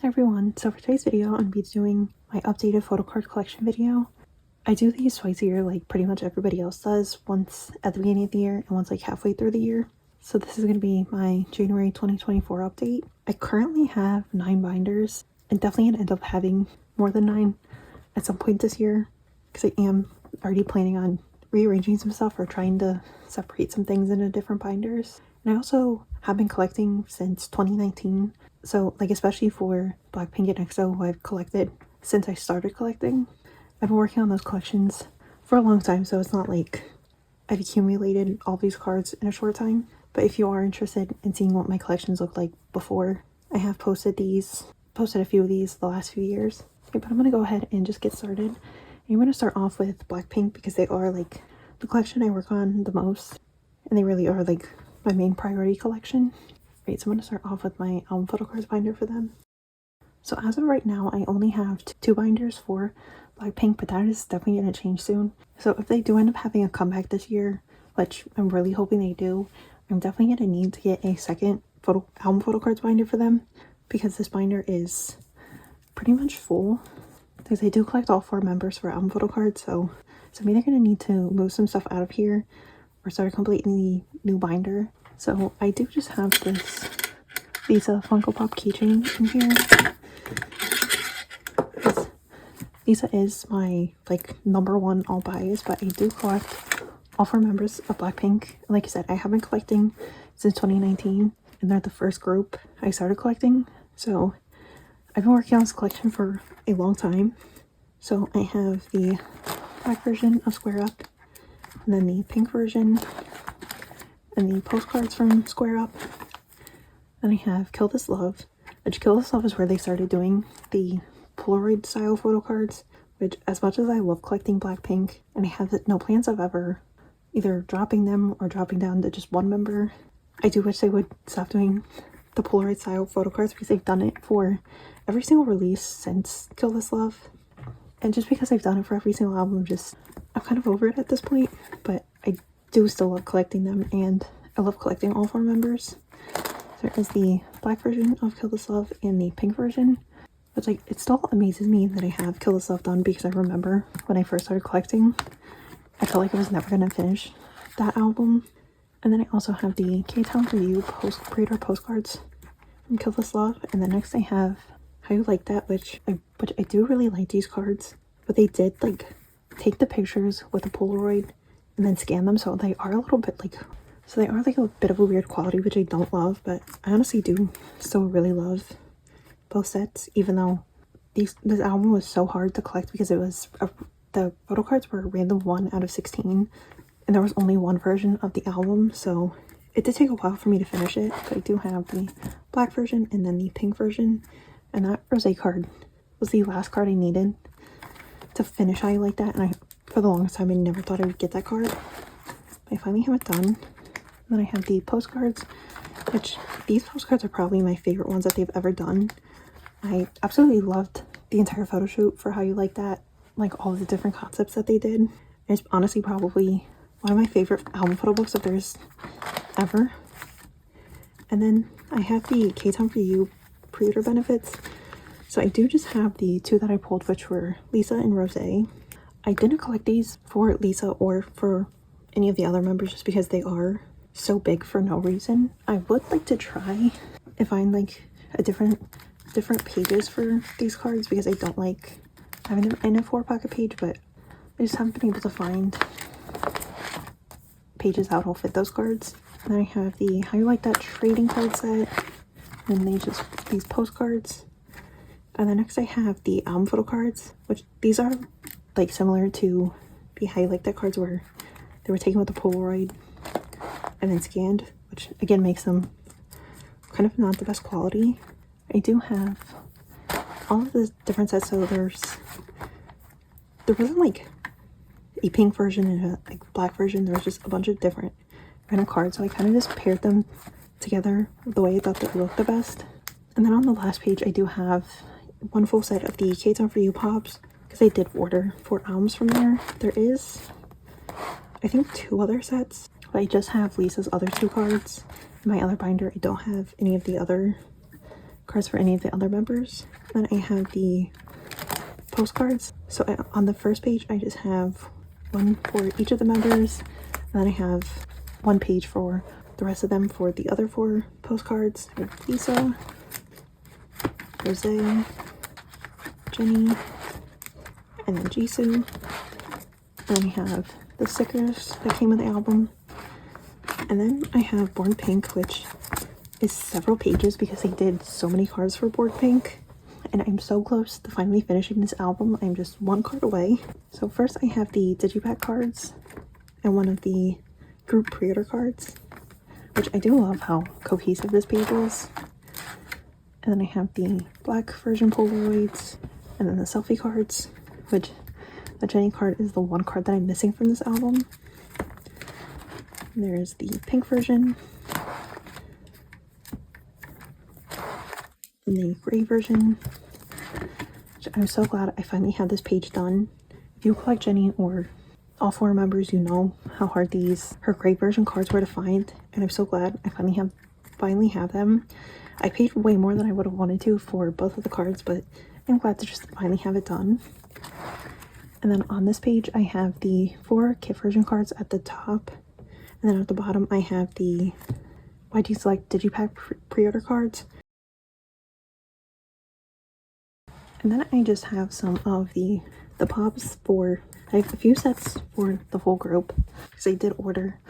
everyone, so for today's video I'm going to be doing my updated photo card collection video. I do these twice a year like pretty much everybody else does, once at the beginning of the year and once like halfway through the year. So this is going to be my January 2024 update. I currently have 9 binders and definitely going to end up having more than 9 at some point this year because I am already planning on rearranging some stuff or trying to separate some things into different binders. And I also have been collecting since 2019. So like especially for Blackpink and EXO, who I've collected since I started collecting. I've been working on those collections for a long time, so it's not like I've accumulated all these cards in a short time. But if you are interested in seeing what my collections look like before, I have posted a few of these the last few years. Okay, but I'm going to go ahead and just get started. And I'm going to start off with Blackpink because they are like the collection I work on the most. And they really are like my main priority collection. Right, so I'm going to start off with my album photocards binder for them. So as of right now, I only have 2 binders for Blackpink, but that is definitely going to change soon. So if they do end up having a comeback this year, which I'm really hoping they do, I'm definitely going to need to get a second album photocards binder for them because this binder is pretty much full. Because I do collect all 4 members for album photocards, so I'm either going to need to move some stuff out of here or start a completely new binder. So I do just have this Lisa Funko Pop keychain in here. Lisa is my like #1 all buys, but I do collect all 4 members of Blackpink. Like I said, I have been collecting since 2019 and they're the first group I started collecting. So I've been working on this collection for a long time. So I have the black version of Square Up and then the pink version and the postcards from Square Up. And I have Kill This Love, which Kill This Love is where they started doing the Polaroid style photo cards, which as much as I love collecting Blackpink and I have no plans of ever either dropping them or dropping down to just 1 member, I do wish they would stop doing the Polaroid style photo cards because they've done it for every single release since Kill This Love. And just because I've done it for every single album, I'm kind of over it at this point, but I do still love collecting them and I love collecting all 4 members. There is the black version of Kill This Love and the pink version, which like it still amazes me that I have Kill This Love done because I remember when I first started collecting, I felt like I was never going to finish that album. And then I also have the K-Town For You pre-order postcards from Kill This Love. And then next I have How You Like That, which I do really like these cards, but they did like take the pictures with a Polaroid and then scan them, so they are a little bit like, so they are like a bit of a weird quality, which I don't love, but I honestly do still really love both sets, even though this album was so hard to collect because it was the photo cards were a random 1 out of 16 and there was only 1 version of the album, so it did take a while for me to finish it. But I do have the black version and then the pink version, and that rosé card was the last card I needed to finish How You Like That, and for the longest time I never thought I would get that card, but I finally have it done. And then I have the postcards, which these postcards are probably my favorite ones that they've ever done. I absolutely loved the entire photo shoot for How You Like That, like all of the different concepts that they did. It's honestly probably one of my favorite album photo books of theirs ever. And then I have the K-Town For You pre-order benefits. So I do just have the 2 that I pulled, which were Lisa and Rosé. I didn't collect these for Lisa or for any of the other members just because they are so big for no reason. I would like to try and find like a different pages for these cards because I don't like having them in a 4 pocket page, but I just haven't been able to find pages that will fit those cards. And then I have the How You Like That trading card set, and these postcards. And then next I have the album photo cards, which these are like similar to the How You Like That cards where they were taken with the Polaroid and then scanned, which again makes them kind of not the best quality. I do have all of the different sets, so there wasn't like a pink version and a like black version. There was just a bunch of different random cards, so I kind of just paired them together the way I thought they looked the best. And then on the last page I do have 1 full set of the K-Town For You pops because I did order 4 albums from there. There is I think 2 other sets, but I just have Lisa's other 2 cards. In my other binder I don't have any of the other cards for any of the other members. Then I have the postcards. So on the first page, I just have one for each of the members. And then I have one page for the rest of them for the other 4 postcards. I have Lisa, Rose, Jenny, and then Jisoo. And then I have the stickers that came with the album. And then I have Born Pink, which is several pages because they did so many cards for Born Pink. And I'm so close to finally finishing this album. I'm just 1 card away. So first I have the digipack cards and one of the group pre-order cards, which I do love how cohesive this page is. And then I have the black version Polaroids, and then the selfie cards, which the Jenny card is the one card that I'm missing from this album. And there's the pink version, and the gray version, which I'm so glad I finally have this page done. If you collect Jenny or all 4 members, you know how hard her gray version cards were to find, and I'm so glad I finally have them. I paid way more than I would have wanted to for both of the cards, but I'm glad to just finally have it done. And then on this page, I have the 4 kit version cards at the top, and then at the bottom, I have the YG Select Digipack pre-order cards. And then I just have some of the pops I have a few sets for the whole group because I did order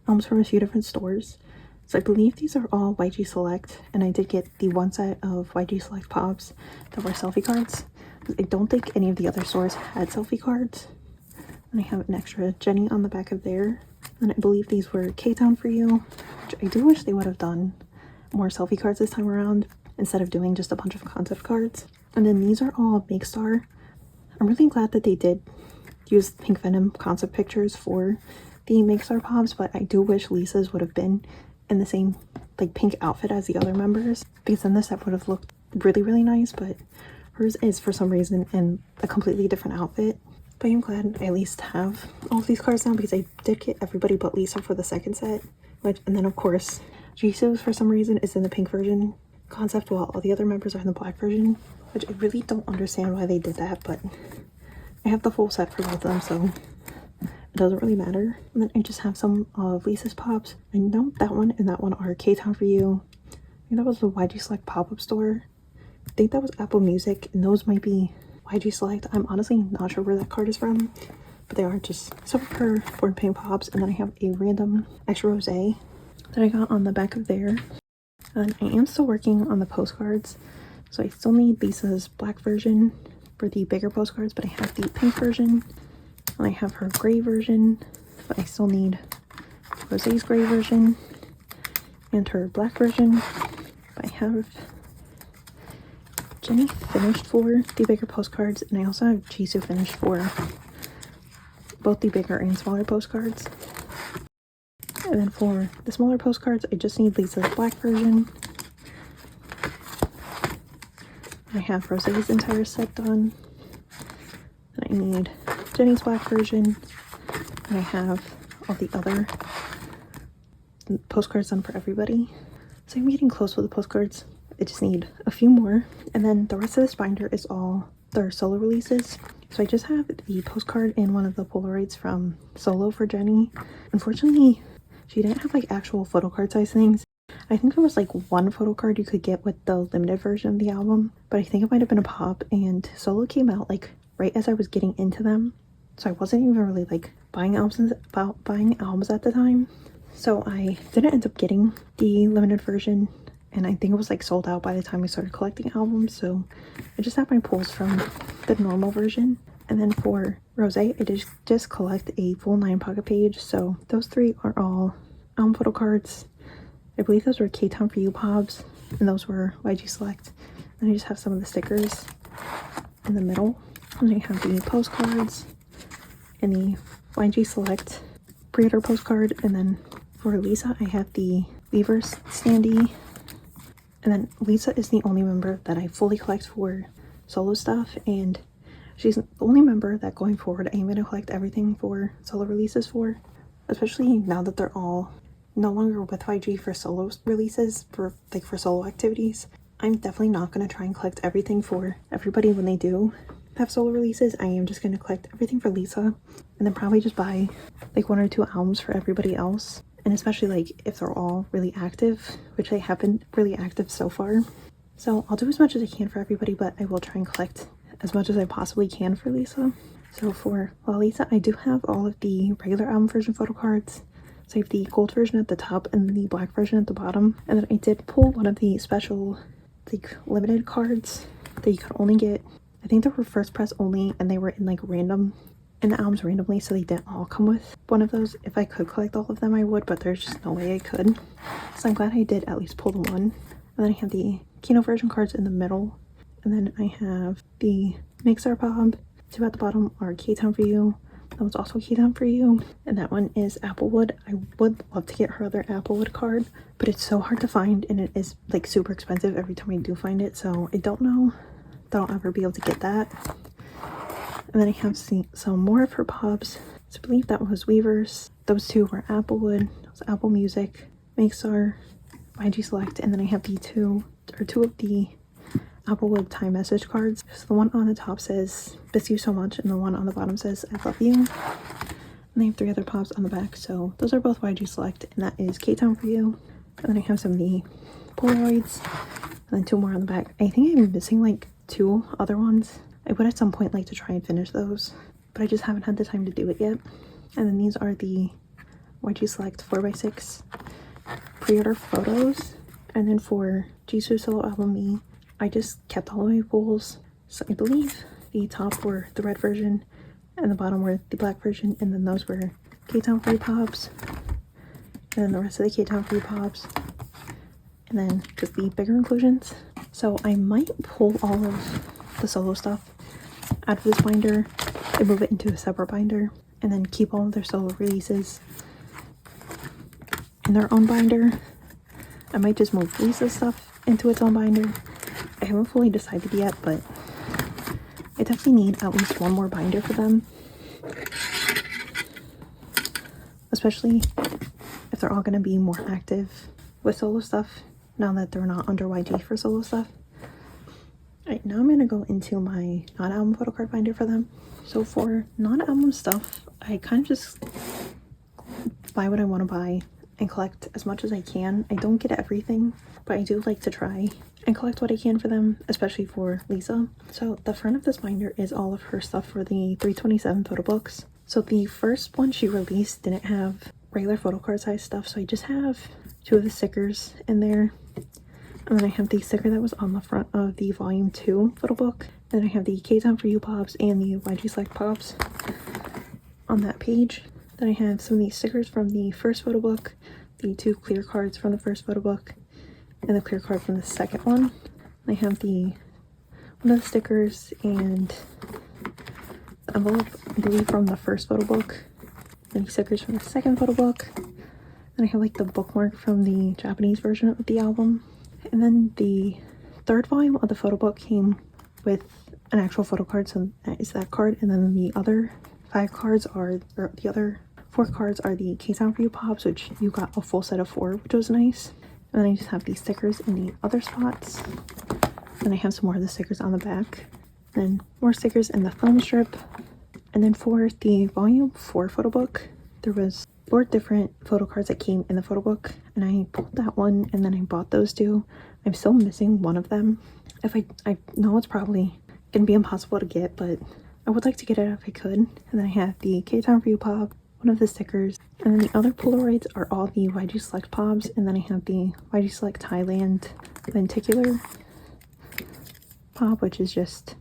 albums from a few different stores. So I believe these are all YG Select, and I did get the 1 set of YG Select pops that were selfie cards. I don't think any of the other stores had selfie cards. And I have an extra Jenny on the back of there. And I believe these were K-Town for You, which I do wish they would have done more selfie cards this time around instead of doing just a bunch of concept cards. And then these are all Make Star. I'm really glad that they did use Pink Venom concept pictures for the Make Star pops, but I do wish Lisa's would have been in the same like pink outfit as the other members, because then the set would have looked really, really nice, but hers is for some reason in a completely different outfit. But I'm glad I at least have all of these cards now because I did get everybody but Lisa for the second set, and then of course Jisoo's for some reason is in the pink version concept while all the other members are in the black version, which I really don't understand why they did that, but I have the full set for both of them, so it doesn't really matter. And then I just have some of Lisa's pops. I know that one and that one are K-Town for You. I think that was the YG Select pop-up store. I think that was Apple Music, and those might be YG Select. I'm honestly not sure where that card is from, but they are just some of her Born Pink pops. And then I have a random extra rosé that I got on the back of there. And I am still working on the postcards, so I still need Lisa's black version for the bigger postcards, but I have the pink version, and I have her gray version, but I still need Rosé's gray version and her black version. But I have Jenny finished for the bigger postcards, and I also have Jisoo finished for both the bigger and smaller postcards. And then for the smaller postcards, I just need Lisa's black version. I have Rosé's entire set done. And I need Jenny's black version. And I have all the other postcards done for everybody. So I'm getting close with the postcards. I just need a few more. And then the rest of this binder is all their solo releases. So I just have the postcard and one of the Polaroids from Solo for Jenny. Unfortunately, she didn't have like actual photocard size things. I think there was like one photocard you could get with the limited version of the album, but I think it might have been a pop, and Solo came out like right as I was getting into them. So I wasn't even really like buying albums at the time. So I didn't end up getting the limited version, and I think it was like sold out by the time I started collecting albums. So I just have my pulls from the normal version. And then for Rosé, I just collect a full 9 pocket page. So those 3 are all album photo cards. I believe those were K-Town for You pops, and those were YG Select. And I just have some of the stickers in the middle. And I have the postcards and the YG Select pre-order postcard. And then for Lisa, I have the Weaver's standee. And then Lisa is the only member that I fully collect for solo stuff, and she's the only member that going forward I'm going to collect everything for solo releases for, especially now that they're all no longer with YG for solo releases, for solo activities. I'm definitely not going to try and collect everything for everybody when they do have solo releases. I am just going to collect everything for Lisa, and then probably just buy like 1 or 2 albums for everybody else. And especially like if they're all really active, which they have been really active so far. So I'll do as much as I can for everybody, but I will try and collect as much as I possibly can for Lisa. So for Lisa, I do have all of the regular album version photo cards. So I have the gold version at the top and the black version at the bottom. And then I did pull one of the special like limited cards that you could only get. I think they were first press only, and they were in like random in the albums randomly, so they didn't all come with one of those. If I could collect all of them, I would, but there's just no way I could. So I'm glad I did at least pull the one. And then I have the Kino version cards in the middle, and then I have the Mixer Bob. 2 at the bottom are K-Town for You. That was also K-Town for You, and that one is Applewood. I would love to get her other Applewood card, but it's so hard to find, and it is like super expensive every time I do find it, so I don't know that I'll ever be able to get that. And then I have some more of her pops. So I believe that was Weavers. Those 2 were Applewood. That was Apple Music, Mixar, YG Select, and then I have the 2 of the Applewood Time Message cards. So the one on the top says "Miss you so much," and the one on the bottom says "I love you." And they have 3 other pops on the back. So those are both YG Select, and that is K-Town for You. And then I have some of the Polaroids, and then 2 more on the back. I think I'm missing like 2 other ones. I would at some point like to try and finish those, but I just haven't had the time to do it yet. And then these are the YG Select 4x6 pre-order photos. And then for Jisoo's solo album Me, I just kept all of my pulls. So I believe the top were the red version and the bottom were the black version, and then those were K-Town Free Pops, and then the rest of the K-Town Free Pops, and then just the bigger inclusions. So I might pull all of the solo stuff out of this binder and move it into a separate binder, and then keep all of their solo releases in their own binder. I might just move Lisa's stuff into its own binder. I haven't fully decided yet, but I definitely need at least 1 more binder for them, especially if they're all going to be more active with solo stuff now that they're not under YG for solo stuff. Alright, now I'm going to go into my non-album photocard binder for them. So for non-album stuff, I kind of just buy what I want to buy and collect as much as I can. I don't get everything, but I do like to try and collect what I can for them, especially for Lisa. So the front of this binder is all of her stuff for the 327 photo books. So the first one she released didn't have regular photocard size stuff, so I just have 2 of the stickers in there. And then I have the sticker that was on the front of the volume 2 photo book. Then I have the K-Town for You pops and the YG Select pops on that page. Then I have some of these stickers from the first photo book, the 2 clear cards from the first photo book, and the clear card from the second one. I have one of the stickers and the envelope, I believe, from the first photo book, and the stickers from the second photo book. Then I have like the bookmark from the Japanese version of the album. And then the 3rd volume of the photo book came with an actual photo card, so that is that card. And then the other 5 cards are, or the other 4 cards are the K-Town for You pops, which you got a full set of 4, which was nice. And then I just have these stickers in the other spots. Then I have some more of the stickers on the back. Then more stickers in the film strip. And then for the volume 4 photo book, there was 4 different photo cards that came in the photo book, and I pulled that one and then I bought those 2. I'm still missing one of them. If I know it's probably gonna be impossible to get, but I would like to get it if I could. And then I have the K-Town for You pop, one of the stickers, and then the other Polaroids are all the YG Select pops, and then I have the YG Select Thailand lenticular pop, which is just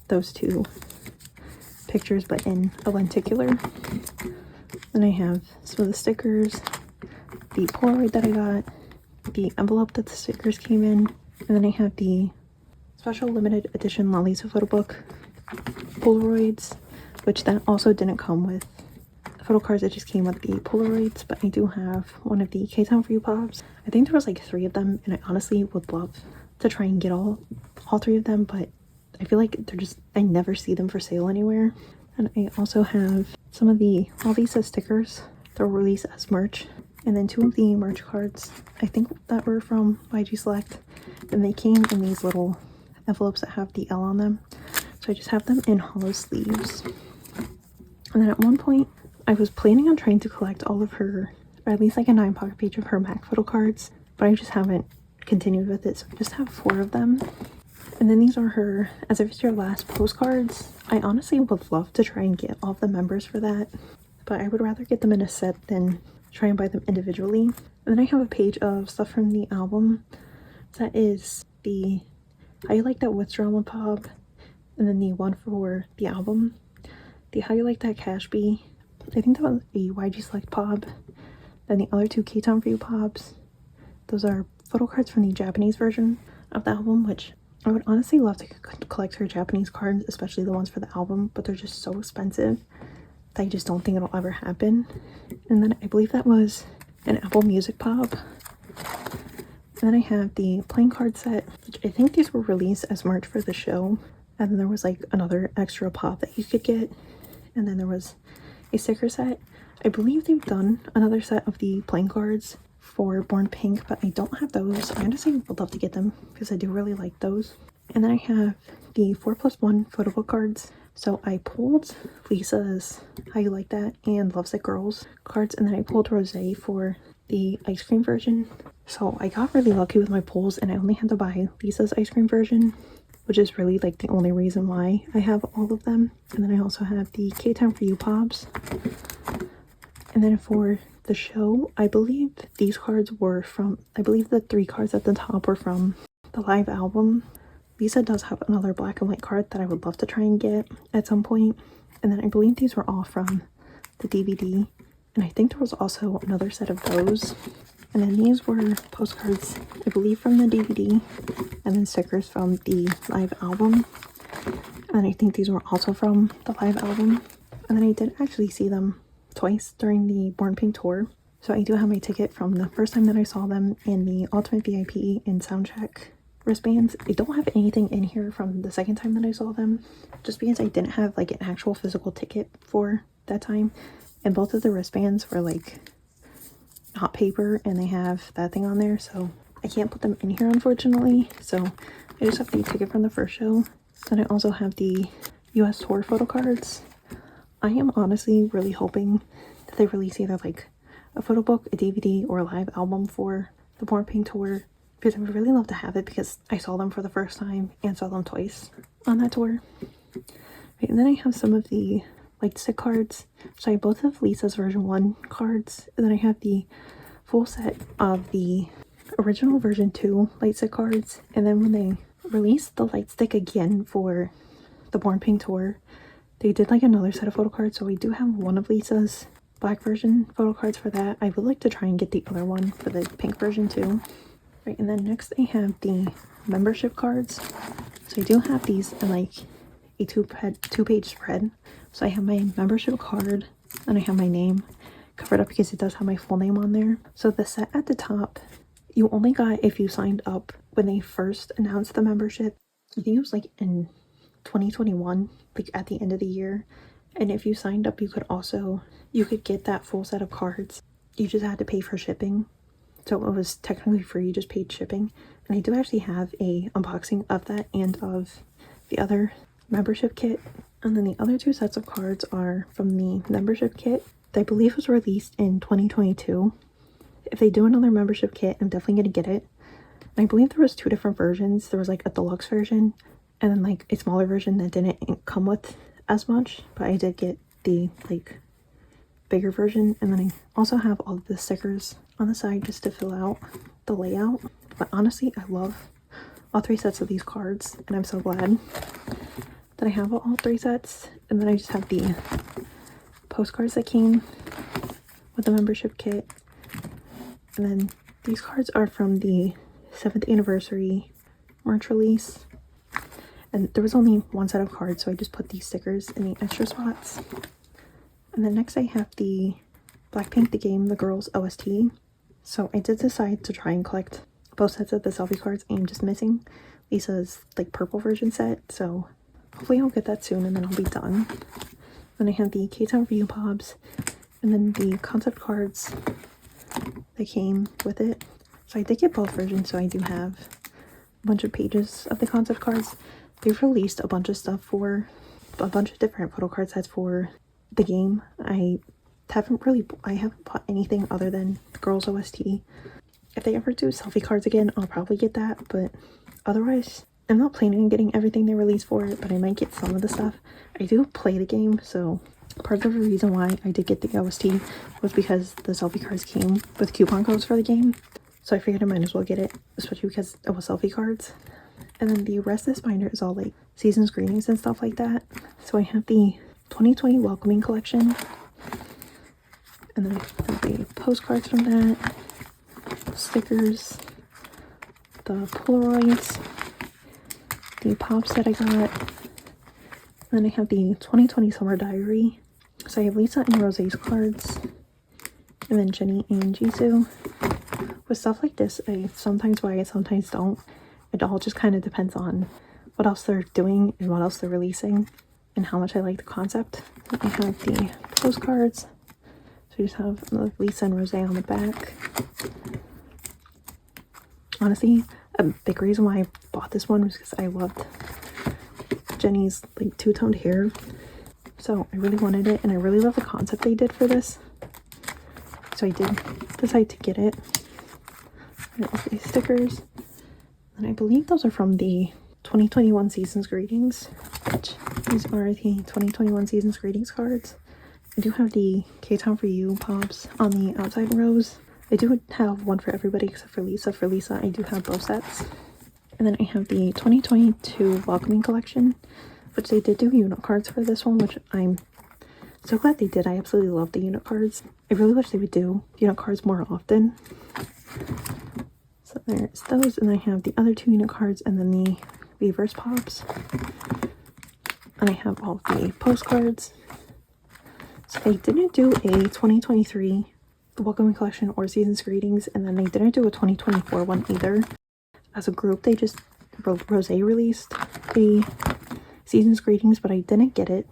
those 2 pictures but in a lenticular. Then I have some of the stickers, the Polaroid that I got, the envelope that the stickers came in, and then I have the special limited edition Lalisa photo book Polaroids, which that also didn't come with photo cards. It just came with the Polaroids, but I do have one of the K-Town for You pops. I think there was like 3 of them, and I honestly would love to try and get all 3 of them, but I feel like I never see them for sale anywhere. And I also have some of the Lalisa stickers that were released as merch And then 2 of the merch cards, I think that were from YG Select. And they came in these little envelopes that have the L on them. So I just have them in hollow sleeves. And then at one point, I was planning on trying to collect all of her, or at least like a 9 pocket page of her MAC photo cards, but I just haven't continued with it. So I just have 4 of them. And then these are her As If It's Your Last postcards. I honestly would love to try and get all of the members for that, but I would rather get them in a set than try and buy them individually. And then I have a page of stuff from the album. That is the How You Like That Withdrawn pop, and then the one for the album, the How You Like That Cash Bee. I think that was a YG Select pop. Then the other 2 K-Town View pops. Those are photo cards from the Japanese version of the album, which I would honestly love to collect her Japanese cards, especially the ones for the album, but they're just so expensive that I just don't think it'll ever happen. And then I believe that was an Apple Music pop. And then I have the playing card set, which I think these were released as merch for the show. And then there was like another extra pop that you could get. And then there was a sticker set. I believe they've done another set of the playing cards for Born Pink, but I don't have those. I honestly would love to get them because I do really like those. And then I have the 4+1 photo book cards. So I pulled Lisa's How You Like That and Lovesick Girls cards, and then I pulled Rose for the ice cream version. So I got really lucky with my pulls, and I only had to buy Lisa's ice cream version, which is really like the only reason why I have all of them. And then I also have the K-Town For You pops. And then for the show, I believe these cards were from, I believe the 3 cards at the top were from the live album. Lisa does have another black and white card that I would love to try and get at some point. And then I believe these were all from the DVD. And I think there was also another set of those. And then these were postcards, I believe, from the DVD. And then stickers from the live album. And I think these were also from the live album. And then I did actually see them twice during the Born Pink tour. So I do have my ticket from the first time that I saw them in the Ultimate VIP and Soundcheck wristbands. I don't have anything in here from the second time that I saw them, just because I didn't have like an actual physical ticket for that time. And both of the wristbands were like hot paper and they have that thing on there, so I can't put them in here unfortunately. So I just have the ticket from the first show. Then I also have the US tour photo cards. I am honestly really hoping that they release either like a photo book, a DVD, or a live album for the Born Pink tour, because I would really love to have it because I saw them for the first time and saw them twice on that tour. Right, and then I have some of the light stick cards. So I both have Lisa's version 1 cards, and then I have the full set of the original version 2 light stick cards. And then when they released the light stick again for the Born Pink tour, they did like another set of photo cards. So we do have one of Lisa's black version photo cards for that. I would like to try and get the other one for the pink version too. Right, and then next I have the membership cards. So I do have these in like a two-page spread. So I have my membership card and I have my name covered up because it does have my full name on there. So the set at the top, you only got if you signed up when they first announced the membership. I think it was like in 2021, like at the end of the year. And if you signed up, you could get that full set of cards. You just had to pay for shipping. So it was technically free, you just paid shipping. And I do actually have a unboxing of that and of the other membership kit. And then the other 2 sets of cards are from the membership kit that I believe was released in 2022. If they do another membership kit, I'm definitely going to get it. And I believe there was 2 different versions. There was like a deluxe version and then like a smaller version that didn't come with as much, but I did get the like bigger version. And then I also have all of the stickers on the side just to fill out the layout. But honestly, I love all 3 sets of these cards, and I'm so glad that I have all 3 sets. And then I just have the postcards that came with the membership kit. And then these cards are from the 7th anniversary merch release. And there was only 1 set of cards, so I just put these stickers in the extra spots. And then next I have the Blackpink The Game The Girls OST. So I did decide to try and collect both sets of the selfie cards. I'm just missing Lisa's like purple version set, so hopefully I'll get that soon and then I'll be done. Then I have the K-Town For You pops, and then the concept cards that came with it. So I did get both versions, so I do have a bunch of pages of the concept cards. They've released a bunch of stuff for a bunch of different photo card sets for the game. I haven't bought anything other than the Girls OST. If they ever do selfie cards again, I'll probably get that, but otherwise I'm not planning on getting everything they release for it, but I might get some of the stuff. I do play the game, so part of the reason why I did get the OST was because the selfie cards came with coupon codes for the game, so I figured I might as well get it, especially because it was selfie cards. And then the rest of this binder is all like season's greetings and stuff like that. So I have the 2020 welcoming collection, and then I have the postcards from that, stickers, the Polaroids, the pops that I got, then I have the 2020 summer diary. So I have Lisa and Rose's cards, and then Jenny and Jisoo. With stuff like this, I sometimes buy it, sometimes don't. It all just kind of depends on what else they're doing and what else they're releasing and how much I like the concept. I have the postcards. So you just have Lisa and Rose on the back. Honestly, a big reason why I bought this one was because I loved Jenny's like two-toned hair. So I really wanted it, and I really love the concept they did for this. So I did decide to get it. There's these stickers. And I believe those are from the 2021 Season's Greetings, which these are the 2021 Season's Greetings cards. I do have the K-Town for You pops on the outside rows. I do have one for everybody except for Lisa. For Lisa, I do have both sets. And then I have the 2022 Welcoming Collection, which they did do unit cards for this one, which I'm so glad they did. I absolutely love the unit cards. I really wish they would do unit cards more often. So there's those, and I have the other two unit cards, and then the Weavers pops. And I have all the postcards. So they didn't do a 2023 Welcoming Collection or Season's Greetings, and then they didn't do a 2024 one either. As a group, they just, Rose released a Season's Greetings, but I didn't get it.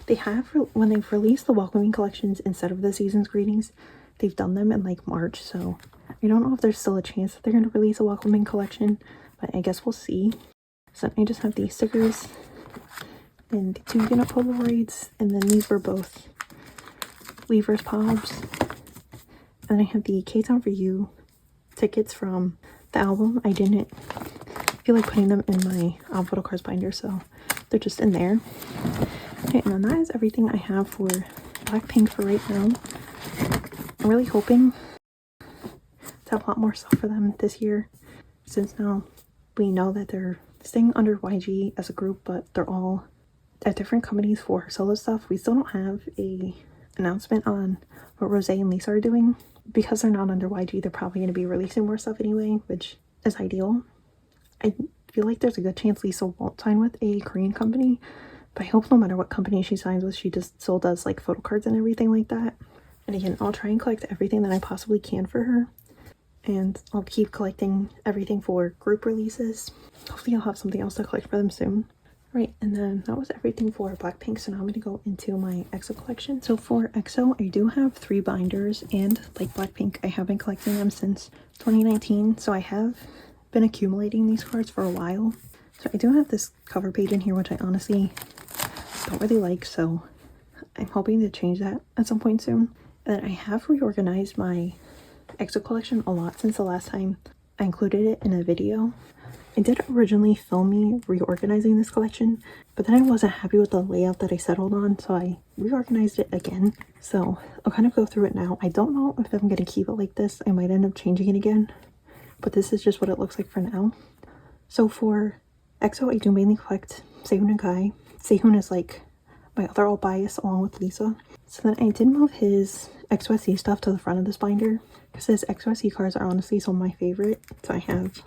They have, when they've released the Welcoming Collections instead of the Season's Greetings, they've done them in like March, so I don't know if there's still a chance that they're going to release a Welcoming Collection, but I guess we'll see. So I just have these stickers and the 2 unit Polaroids, and then these were both Weavers pops. And then I have the K-Town for You tickets from the album. I didn't feel like putting them in my photo cards binder, so they're just in there. Okay, and then that is everything I have for Blackpink for right now. I'm really hoping to have a lot more stuff for them this year, since now we know that they're staying under YG as a group, but they're all at different companies for solo stuff. We still don't have a announcement on what Rose and Lisa are doing. Because they're not under YG, they're probably going to be releasing more stuff anyway, which is ideal. I feel like there's a good chance Lisa won't sign with a Korean company, but I hope no matter what company she signs with, she just still does like photo cards and everything like that. And again, I'll try and collect everything that I possibly can for her, and I'll keep collecting everything for group releases. Hopefully I'll have something else to collect for them soon. Right, and then that was everything for Blackpink, so now I'm going to go into my EXO collection. So for EXO, I do have 3 binders, and like Blackpink, I have been collecting them since 2019, so I have been accumulating these cards for a while. So I do have this cover page in here, which I honestly don't really like, so I'm hoping to change that at some point soon. And then I have reorganized my EXO collection a lot since the last time I included it in a video. I did originally film me reorganizing this collection, but then I wasn't happy with the layout that I settled on, so I reorganized it again. So I'll kind of go through it now. I don't know if I'm going to keep it like this. I might end up changing it again, but this is just what it looks like for now. So for EXO, I do mainly collect Sehun and Kai. Sehun is like my other all bias along with Lisa. So then I did move his XOSC stuff to the front of this binder because his XOSC cards are honestly some of my favorite. So I have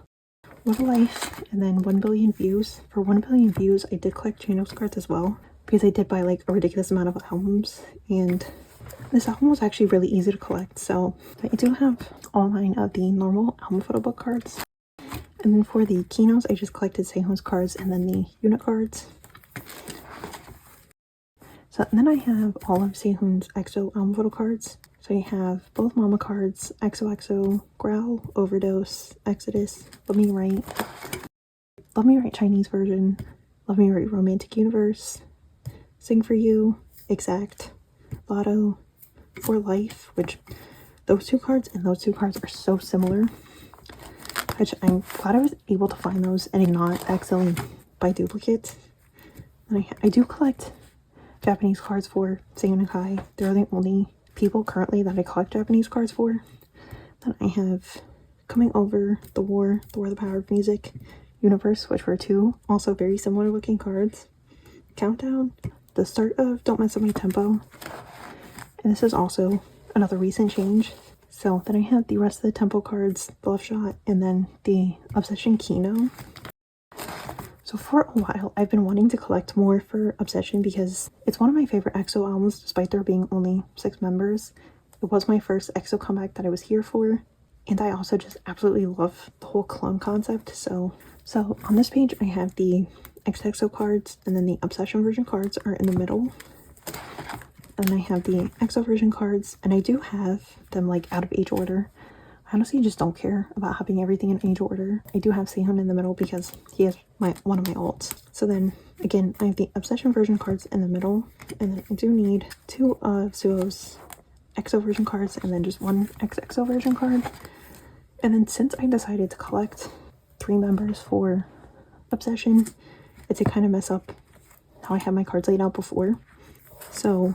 What a Life, and then 1 billion views. For 1 billion views, I did collect Janos cards as well, because I did buy like a ridiculous amount of albums, and this album was actually really easy to collect. So I do have all 9 of the normal album photo book cards. And then for the Kinos, I just collected Sehun's cards and then the unit cards. So and then I have all of Sehun's EXO album photo cards. So you have both mama cards, XOXO, Growl, Overdose, Exodus, Love Me Right Chinese version, Love Me Right Romantic Universe, Sing For You, Exact, Lotto, For Life, which those two cards and those two cards are so similar. Which I'm glad I was able to find those and not accidentally buy duplicates. And I do collect Japanese cards for Seiyun and Kai. They're the only people currently that I collect Japanese cards for. Then I have Coming Over, The War, The Power of Music, Universe, which were two also very similar looking cards. Countdown, the start of Don't Mess Up My Tempo. And this is also another recent change. So then I have the rest of the tempo cards, Bluff Shot, and then the Obsession Kino. So for a while, I've been wanting to collect more for Obsession because it's one of my favorite EXO albums, despite there being only 6 members. It was my first EXO comeback that I was here for, and I also just absolutely love the whole clone concept. So on this page, I have the XXO cards, and then the Obsession version cards are in the middle. And I have the EXO version cards, and I do have them like out of age order. I honestly just don't care about having everything in age order. I do have Sehun in the middle because he is one of my alts. So then again, I have the Obsession version cards in the middle, and then I do need 2 of Suo's EXO version cards and then just 1 XXO version card. And then since I decided to collect 3 members for Obsession, it's a kind of mess up how I had my cards laid out before. So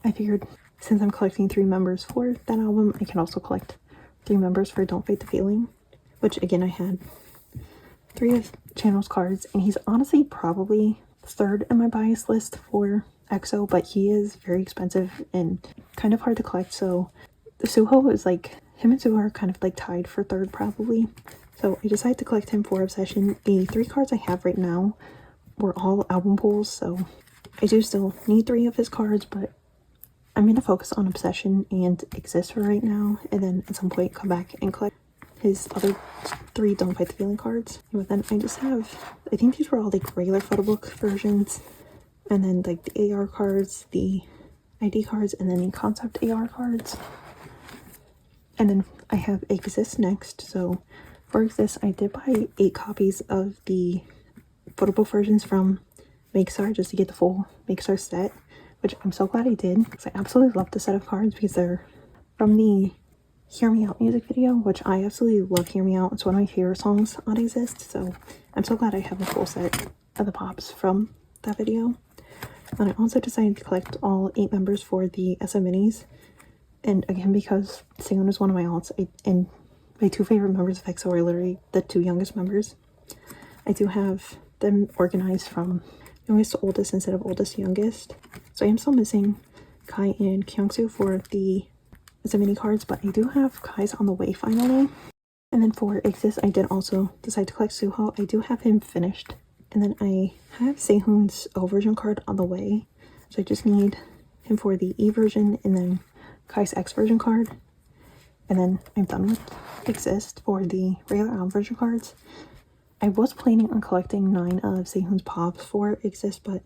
I figured since I'm collecting 3 members for that album, I can also collect 3 members for Don't Fight the Feeling, which again I had 3 of Channel's cards, and he's honestly probably 3rd in my bias list for EXO, but he is very expensive and kind of hard to collect. So the Suho is like, him and Suho are kind of like tied for 3rd probably. So I decided to collect him for Obsession. The 3 cards I have right now were all album pulls, so I do still need 3 of his cards, but I'm going to focus on Obsession and Exist for right now, and then at some point come back and collect his other 3 Don't Fight the Feeling cards. But then I just have, I think these were all like regular photo book versions, and then like the AR cards, the ID cards, and then the concept AR cards. And then I have Exist next. So for Exist, I did buy 8 copies of the photo book versions from Makestar just to get the full Makestar set, which I'm so glad I did because I absolutely love the set of cards because they're from the Hear Me Out music video, which I absolutely love. Hear Me Out, it's one of my favorite songs on Exist, so I'm so glad I have a full set of the pops from that video. And I also decided to collect all 8 members for the SM Minis, and again because Seiyun is one of my alts, and my 2 favorite members of EXO are literally the 2 youngest members. I do have them organized from youngest to oldest instead of oldest to youngest. So I am still missing Kai and Kyungsu for the mini cards, but I do have Kai's on the way finally. And then for Exist, I did also decide to collect Suho. I do have him finished. And then I have Sehun's O version card on the way. So I just need him for the E version and then Kai's X version card. And then I'm done with Exist for the regular album version cards. I was planning on collecting 9 of Sehun's pops for Exist, but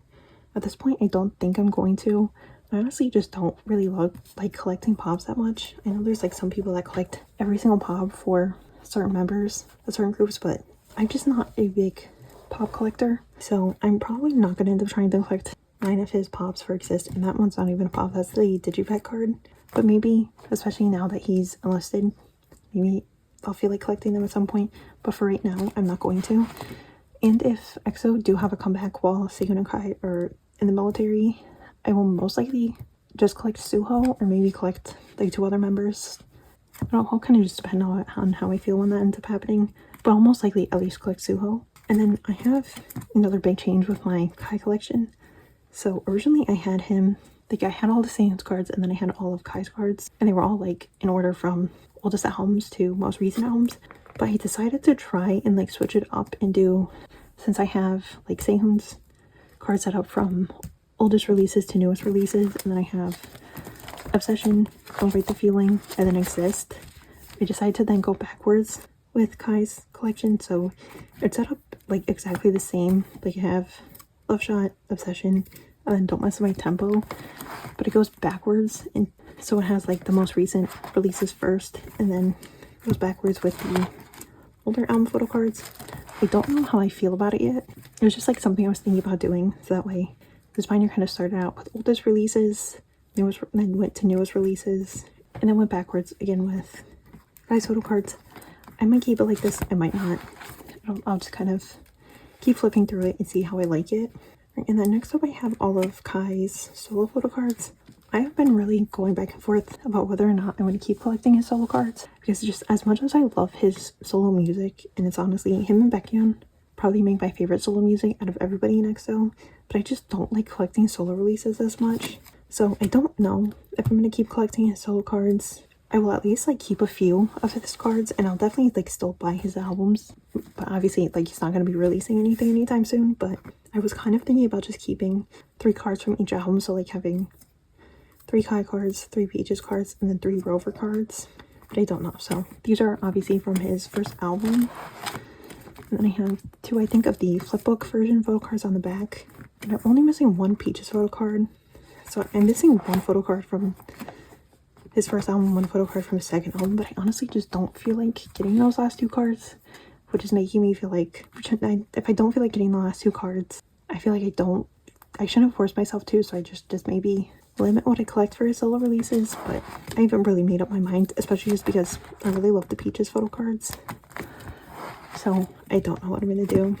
at this point I don't think I'm going to. I honestly just don't really like collecting pops that much. I know there's like some people that collect every single pop for certain members of certain groups, but I'm just not a big pop collector. So I'm probably not going to end up trying to collect 9 of his pops for Exist, and that one's not even a pop, that's the Digipack card. But maybe, especially now that he's enlisted, maybe I'll feel like collecting them at some point, but for right now, I'm not going to. And if EXO do have a comeback while Sehun and Kai are in the military, I will most likely just collect Suho or maybe collect like 2 other members. I'll kind of just depend on how I feel when that ends up happening, but I'll most likely at least collect Suho. And then I have another big change with my Kai collection. So originally I had him, like I had all the Sehun's cards and then I had all of Kai's cards, and they were all like in order from oldest albums to most recent albums. But I decided to try and like switch it up and do, since I have like Sehun's cards set up from oldest releases to newest releases, and then I have Obsession, Don't Fight the Feeling, and then Exist. I decided to then go backwards with Kai's collection, so it's set up like exactly the same. Like I have Love Shot, Obsession, and then Don't Mess With My Tempo, but it goes backwards, and so it has like the most recent releases first, and then it goes backwards with the older album photo cards. I don't know how I feel about it yet. It was just like something I was thinking about doing, so that way this binder kind of started out with oldest releases, then went to newest releases, and then went backwards again with guys photo cards. I might keep it like this, I might not. I'll just kind of keep flipping through it and see how I like it. And then next up I have all of Kai's solo photo cards. I have been really going back and forth about whether or not I'm going to keep collecting his solo cards, because just as much as I love his solo music, and it's honestly him and Baekhyun probably make my favorite solo music out of everybody in EXO, but I just don't like collecting solo releases as much. So I don't know if I'm going to keep collecting his solo cards. I will at least like keep a few of his cards, and I'll definitely like still buy his albums, but obviously like he's not going to be releasing anything anytime soon. But I was kind of thinking about just keeping 3 cards from each album, so like having 3 Kai cards, 3 Peaches cards, and then 3 Rover cards, but I don't know. So these are obviously from his first album, and then I have 2 I think of the flipbook version photo cards on the back, and I'm only missing 1 Peaches photo card, so I'm missing 1 photo card from his first album, 1 photo card from his second album, but I honestly just don't feel like getting those last 2 cards, which is making me feel like if I don't feel like getting the last 2 cards, I feel like I shouldn't force myself to, so I just maybe limit what I collect for his solo releases. But I haven't really made up my mind, especially just because I really love the Peaches photo cards, so I don't know what I'm gonna do.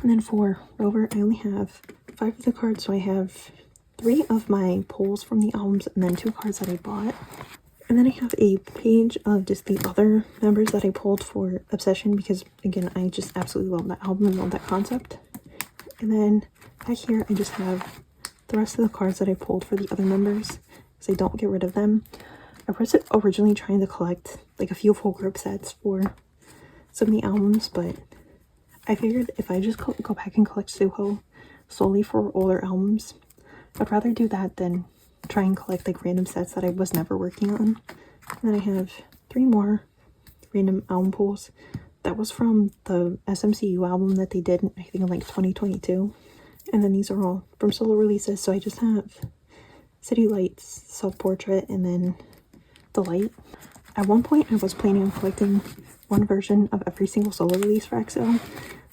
And then for Rover, I only have 5 of the cards, so I have 3 of my pulls from the albums, and then 2 cards that I bought. And then I have a page of just the other members that I pulled for Obsession, because again, I just absolutely love that album and love that concept. And then back here I just have the rest of the cards that I pulled for the other members, because I don't get rid of them. I was originally trying to collect like a few full group sets for some of the albums, but I figured if I just go back and collect Suho solely for older albums, I'd rather do that than try and collect like random sets that I was never working on. And then I have 3 more random album pulls. That was from the SMCU album that they did, I think in like 2022. And then these are all from solo releases, so I just have City Lights, Self Portrait, and then The Light. At one point I was planning on collecting 1 version of every single solo release for EXO,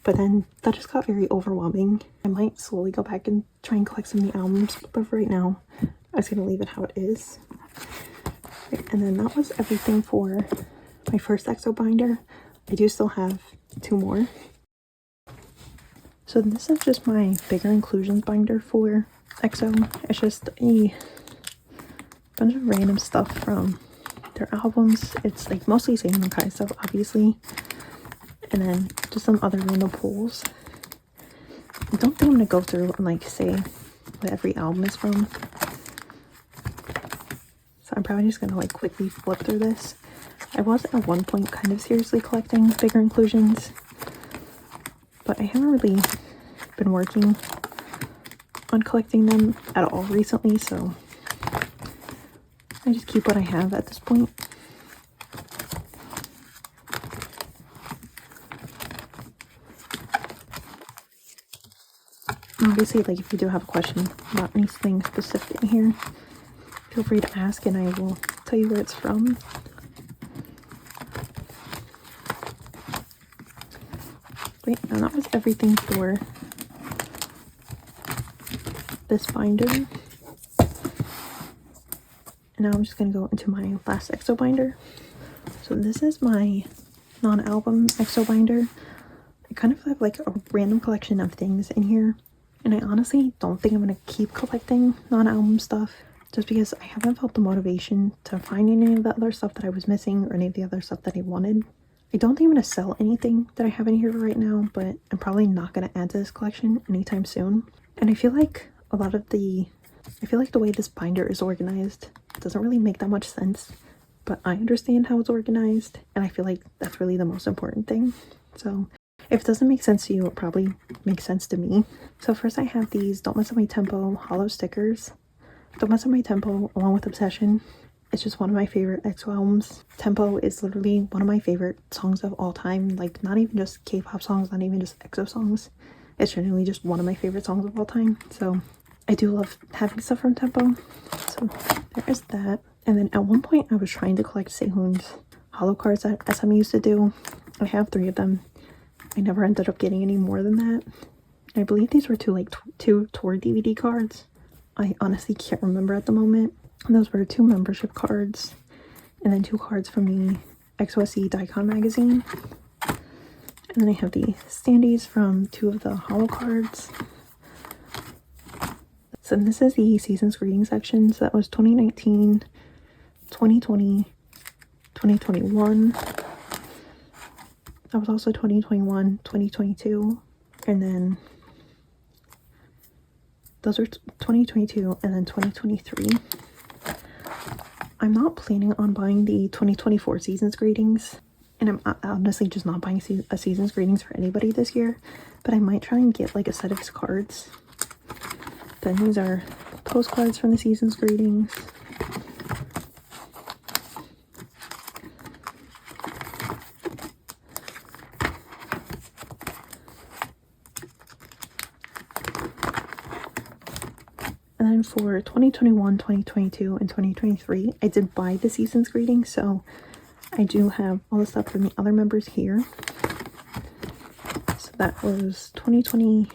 but then that just got very overwhelming. I might slowly go back and try and collect some of the albums, but for right now I was gonna leave it how it is. And then that was everything for my first EXO binder. I do still have 2 more. So this is just my bigger inclusions binder for EXO. It's just a bunch of random stuff from their albums. It's like mostly Zayn and Kai stuff, obviously, and then just some other random pulls. I don't think I'm gonna go through and like say what every album is from, so I'm probably just gonna like quickly flip through this. I was at one point kind of seriously collecting bigger inclusions, but I haven't really been working on collecting them at all recently, so I just keep what I have at this point. Obviously, like if you do have a question about anything specific in here, feel free to ask and I will tell you where it's from. Great, and that was everything for this binder. And now I'm just going to go into my last EXO binder. So this is my non-album EXO binder. I kind of have like a random collection of things in here, and I honestly don't think I'm going to keep collecting non-album stuff, just because I haven't felt the motivation to find any of the other stuff that I was missing or any of the other stuff that I wanted. I don't think I'm going to sell anything that I have in here right now, but I'm probably not going to add to this collection anytime soon. And I feel like the way this binder is organized doesn't really make that much sense, but I understand how it's organized, and I feel like that's really the most important thing. So if it doesn't make sense to you, it probably makes sense to me. So first I have these Don't Mess With My Tempo hollow stickers. Don't Mess With My Tempo along with Obsession. It's just one of my favorite EXO albums. Tempo is literally one of my favorite songs of all time. Like, not even just K-pop songs, not even just EXO songs. It's generally just one of my favorite songs of all time. So I do love having stuff from Tempo. So there is that. And then at one point I was trying to collect Sehun's hollow cards that SM used to do. I have 3 of them. I never ended up getting any more than that. I believe these were two tour DVD cards. I honestly can't remember at the moment. And those were 2 membership cards. And then 2 cards from the XOSE Daikon magazine. And then I have the standees from 2 of the hollow cards. So this is the season's greeting section. So that was 2019, 2020, 2021. That was also 2021, 2022. And then those are 2022 and then 2023. I'm not planning on buying the 2024 season's greetings. And I'm honestly just not buying a season's greetings for anybody this year. But I might try and get like a set of his cards. Then these are postcards from the season's greetings. And then for 2021, 2022, and 2023, I did buy the season's greetings, so I do have all the stuff from the other members here. So that was 2020.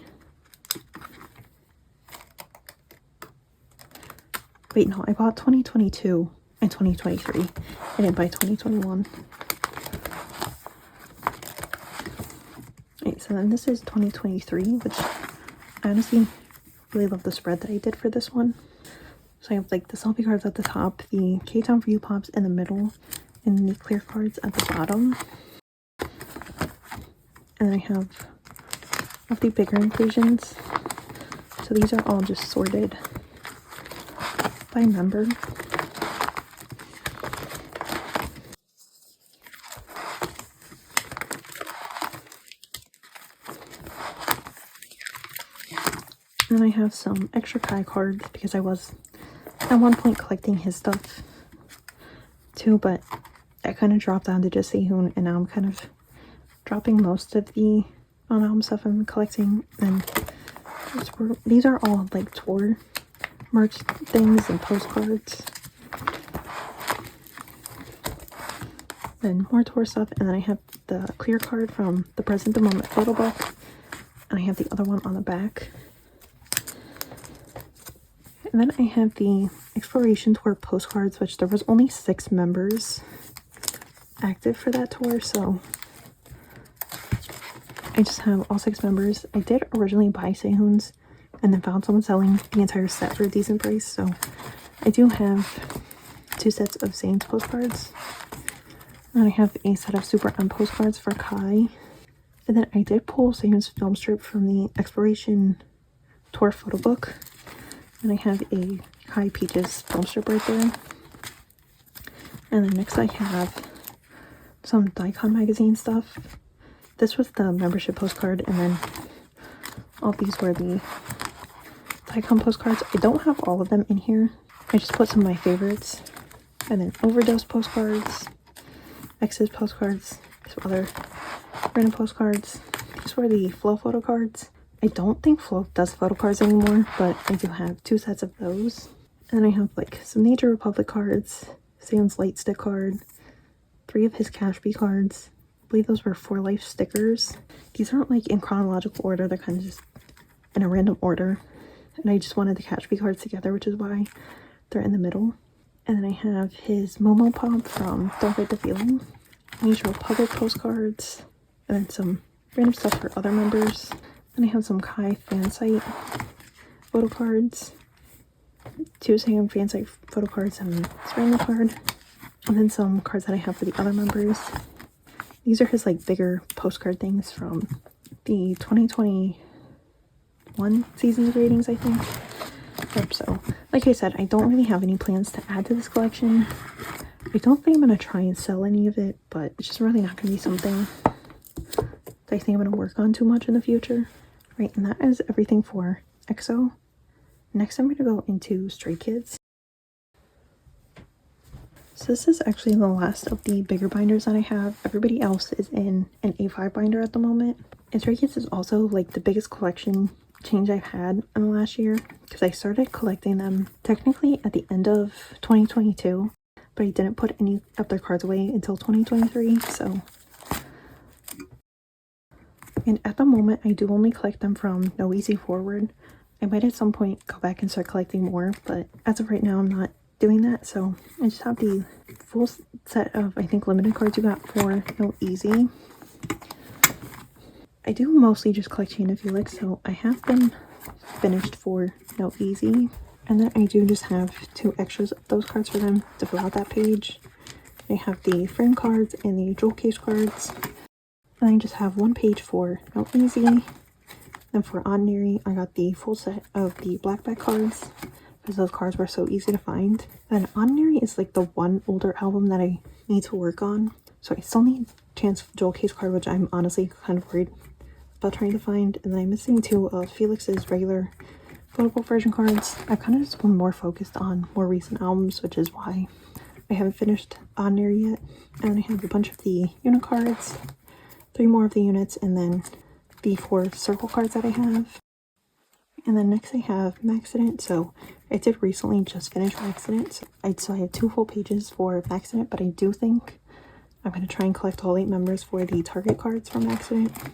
Wait, no, I bought 2022 and 2023. I didn't buy 2021. Right, so then this is 2023, which I honestly really love the spread that I did for this one. So I have like the selfie cards at the top, the K-Town View Pops in the middle, and the clear cards at the bottom. And then I have of the bigger inclusions. So these are all just sorted by member. And then I have some extra Kai cards because I was at one point collecting his stuff too, but I kind of dropped down to just Sehun, and now I'm kind of dropping most of the non-album stuff I'm collecting. And these are all like tour merch things and postcards. Then more tour stuff, and then I have the clear card from the Present the Moment photo book, and I have the other one on the back. And then I have the Exploration Tour postcards, which there was only 6 members active for that tour, so I just have all 6 members. I did originally buy Sehun's and then found someone selling the entire set for a decent price, so I do have 2 sets of Sehun's postcards. And I have a set of Super M postcards for Kai. And then I did pull Sehun's film strip from the Exploration Tour photo book. And I have a Kai Peaches film strip right there. And then next I have some Daikon magazine stuff. This was the membership postcard, and then all these were the Daikon postcards. I don't have all of them in here. I just put some of my favorites. And then Overdose postcards, X's postcards, some other random postcards. These were the Flow photo cards. I don't think Flow does photo cards anymore, but I do have 2 sets of those. And then I have like some Nature Republic cards, Sam's Light Stick card, 3 of his Cashby cards. I believe those were 4 Life stickers. These aren't like in chronological order, they're kind of just in a random order. And I just wanted the Cashby cards together, which is why they're in the middle. And then I have his Momo Pop from Don't Fight the Feeling, Nature Republic postcards, and then some random stuff for other members. And I have some Kai fan site photo cards, 2 Sam fan site photo cards, and this random card, and then some cards that I have for the other members. These are his like bigger postcard things from the 2021 season's ratings, I think. Yep, so like I said, I don't really have any plans to add to this collection. I don't think I'm going to try and sell any of it, but it's just really not going to be something that I think I'm going to work on too much in the future. Right, and that is everything for EXO. Next, I'm going to go into Stray Kids. So this is actually the last of the bigger binders that I have. Everybody else is in an A5 binder at the moment. And Stray Kids is also like the biggest collection change I've had in the last year, because I started collecting them technically at the end of 2022, but I didn't put any of their cards away until 2023. So, and at the moment I do only collect them from No Easy forward. I might at some point go back and start collecting more, but as of right now I'm not doing that. So I just have the full set of, I think, limited cards you got for No Easy. I do mostly just collect Chain of Felix, so I have been finished for No Easy. And then I do just have 2 extras of those cards for them to fill out that page. I have the frame cards and the jewel case cards. And I just have 1 page for No Easy. Then for Ordinary, I got the full set of the blackback cards, because those cards were so easy to find. And Ordinary is like the one older album that I need to work on. So I still need Chance jewel case card, which I'm honestly kind of worried about trying to find. And then I'm missing 2 of Felix's regular photobook version cards. I've kind of just been more focused on more recent albums, which is why I haven't finished Ordinary yet. And I have a bunch of the unit cards, 3 more of the units, and then the 4 circle cards that I have. And then next I have Maxident. So I did recently just finish Maxident. So I have 2 full pages for Maxident, but I do think I'm going to try and collect all 8 members for the target cards from Maxident.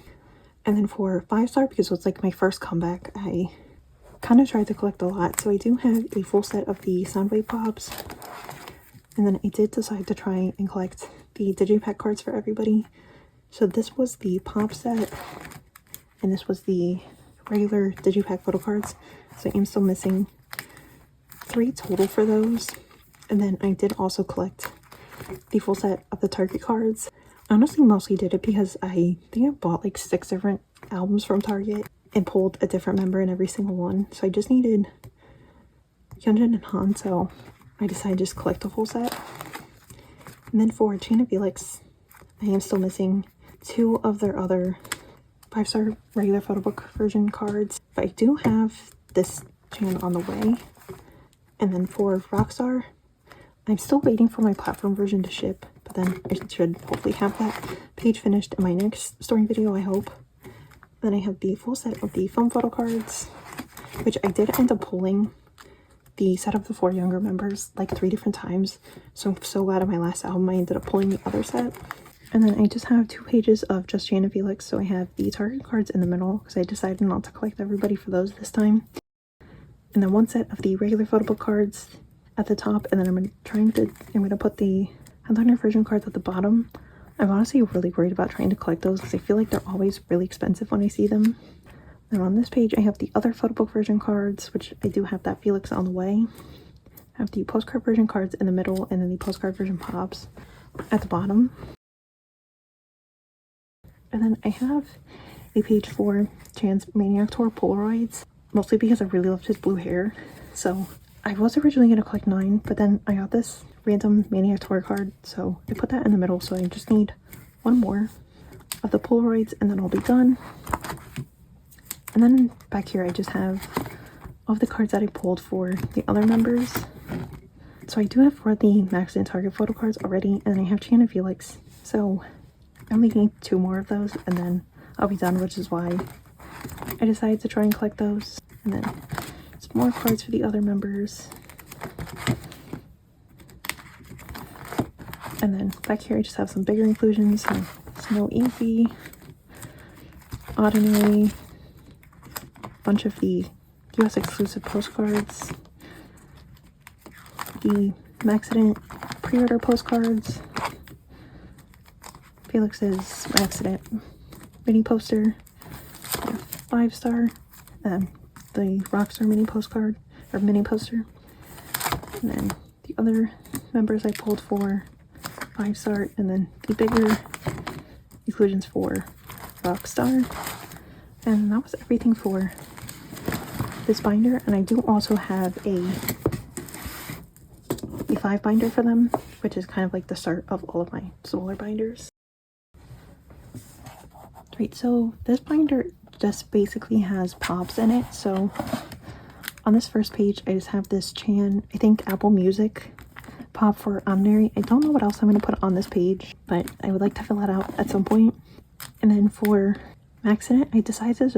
And then for 5-star, because it was like my first comeback, I kind of tried to collect a lot. So I do have a full set of the Soundwave Pops. And then I did decide to try and collect the Digipack cards for everybody. So this was the Pop set, and this was the regular Digipack photo cards. So I'm still missing 3 total for those. And then I did also collect the full set of the Target cards. I honestly mostly did it because I think I bought like 6 different albums from Target and pulled a different member in every single one. So I just needed Yunjin and Han, so I decided to just collect the full set. And then for Chain of Felix, I am still missing 2 of their other 5-star regular photo book version cards, but I do have this chain on the way. And then for Rockstar, I'm still waiting for my platform version to ship, but then I should hopefully have that page finished in my next story video, I hope. Then I have the full set of the film photo cards, which I did end up pulling the set of the 4 younger members like 3 different times. So I'm so glad on my last album I ended up pulling the other set. And then I just have 2 pages of just Chain of Felix, so I have the Target cards in the middle because I decided not to collect everybody for those this time. And then 1 set of the regular photo book cards at the top, and then I'm gonna put the headliner version cards at the bottom. I'm honestly really worried about trying to collect those because I feel like they're always really expensive when I see them. And on this page I have the other photo book version cards, which I do have that Felix on the way. I have the postcard version cards in the middle, and then the postcard version pops at the bottom. And then I have a page for Chan's Maniac Tour Polaroids, mostly because I really loved his blue hair. So I was originally going to collect 9, but then I got this random Maniac Tour card, so I put that in the middle. So I just need 1 more of the Polaroids, and then I'll be done. And then back here I just have all of the cards that I pulled for the other members. So I do have 4 of the Max and Target photo cards already, and I have Chain of Felix. So I only need 2 more of those, and then I'll be done, which is why I decided to try and collect those. And then some more cards for the other members. And then back here I just have some bigger inclusions, so No Easy, Ordinary, a bunch of the US exclusive postcards, the Maxident pre-order postcards, Felix's Maxident mini poster, 5-star, and the Rockstar mini postcard, or mini poster. And then the other members I pulled for 5-star, and then the bigger inclusions for Rockstar. And that was everything for this binder. And I do also have a 5 binder for them, which is kind of like the start of all of my smaller binders. Right, so this binder just basically has pops in it. So on this first page I just have this Chan, I think Apple Music pop for Ordinary. I don't know what else I'm going to put on this page, but I would like to fill that out at some point. And then for accident, I decided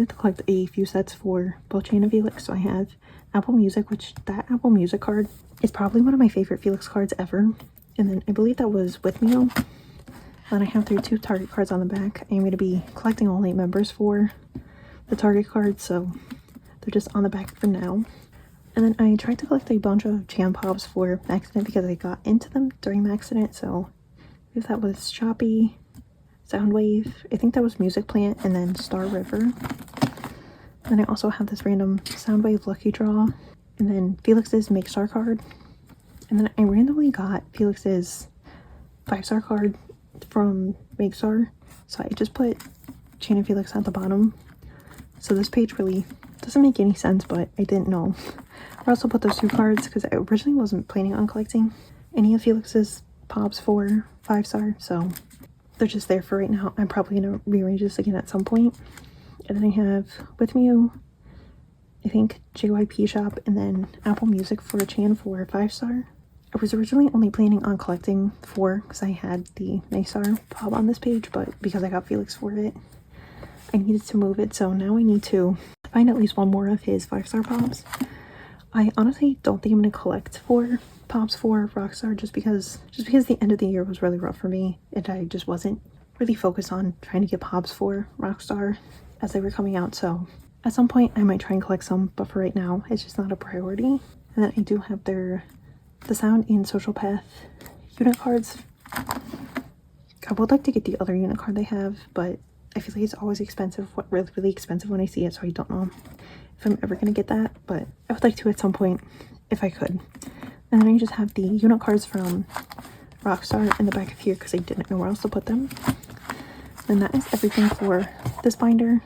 to collect a few sets for both Chain and Felix. So I have Apple Music, which that Apple Music card is probably one of my favorite Felix cards ever. And then I believe that was with me. Then I have their 2 Target cards on the back. I'm going to be collecting all 8 members for the Target cards, so they're just on the back for now. And then I tried to collect a bunch of Jam Pops for accident because I got into them during my accident. So if that was Choppy, Soundwave, I think that was Music Plant, and then Star River. Then I also have this random Soundwave Lucky Draw, and then Felix's Make Star card. And then I randomly got Felix's 5-star card from Make Star, so I just put Chain and Felix at the bottom. So this page really doesn't make any sense, but I didn't know. I also put those 2 cards because I originally wasn't planning on collecting any of Felix's pops for 5-star, so they're just there for right now. I'm probably going to rearrange this again at some point. And then I have With Me, I think JYP Shop, and then Apple Music for Chan for 5-star. I was originally only planning on collecting 4 because I had the Nystar pop on this page, but because I got Felix for it, I needed to move it. So now I need to find at least one more of his 5-star pops. I honestly don't think I'm going to collect 4 pops for Rockstar just because the end of the year was really rough for me, and I just wasn't really focused on trying to get pops for Rockstar as they were coming out. So at some point I might try and collect some, but for right now it's just not a priority. And then I do have the Sound and Social Path unit cards. I would like to get the other unit card they have, but I feel like it's always expensive, really expensive when I see it, so I don't know if I'm ever going to get that, but I would like to at some point if I could. And then I just have the unit cards from Rockstar in the back of here because I didn't know where else to put them. And that is everything for this binder.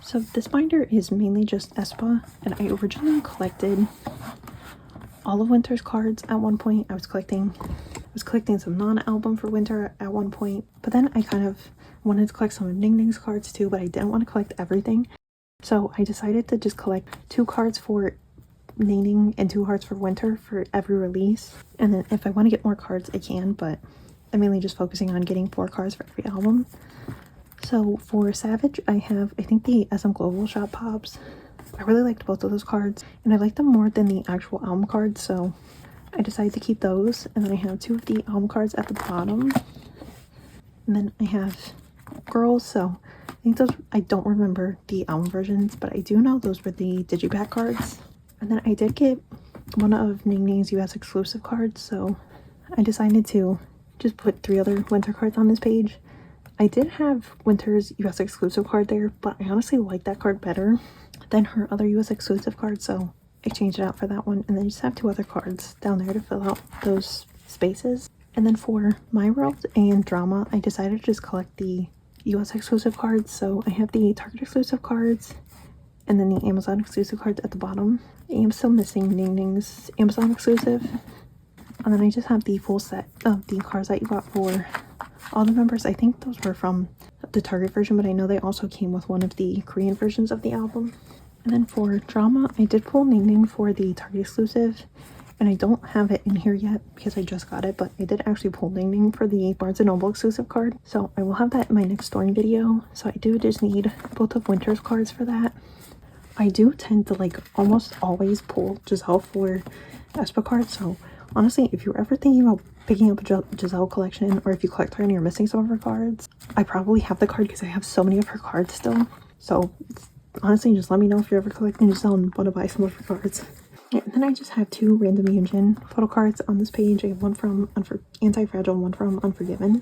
So this binder is mainly just aespa, and I originally collected all of Winter's cards at one point. I was collecting some non-album for Winter at one point, but then I kind of wanted to collect some of Ning Ning's cards too, but I didn't want to collect everything. So I decided to just collect 2 cards for Ning Ning and 2 cards for Winter for every release. And then if I want to get more cards, I can, but I'm mainly just focusing on getting 4 cards for every album. So for Savage, I have, I think, the SM Global Shop Pops. I really liked both of those cards, and I liked them more than the actual album cards, so I decided to keep those. And then I have 2 of the album cards at the bottom. And then I have Girls, so I think those, I don't remember the album versions, but I do know those were the Digipack cards. And then I did get one of Ning Ning's US exclusive cards, so I decided to just put 3 other Winter cards on this page. I did have Winter's US exclusive card there, but I honestly like that card better than her other US exclusive card, so I changed it out for that one. And then just have 2 other cards down there to fill out those spaces. And then for My World and Drama, I decided to just collect the US exclusive cards. So I have the Target exclusive cards and then the Amazon exclusive cards at the bottom. I am still missing Ning Ning's Amazon exclusive. And then I just have the full set of the cards that you got for all the members. I think those were from the Target version, but I know they also came with one of the Korean versions of the album. And then for Drama, I did pull Ning Ning for the Target exclusive, and I don't have it in here yet because I just got it, but I did actually pull Ning Ning for the Barnes & Noble exclusive card, so I will have that in my next storing video. So I do just need both of Winter's cards for that. I do tend to like almost always pull Giselle for aespa cards, so honestly, if you're ever thinking about picking up a Giselle collection, or if you collect her and you're missing some of her cards, I probably have the card because I have so many of her cards still. So honestly, just let me know if you're ever collecting Giselle and want to buy some of her cards. And then I just have 2 random Yunjin photo cards on this page. I have one from Anti-Fragile and one from Unforgiven.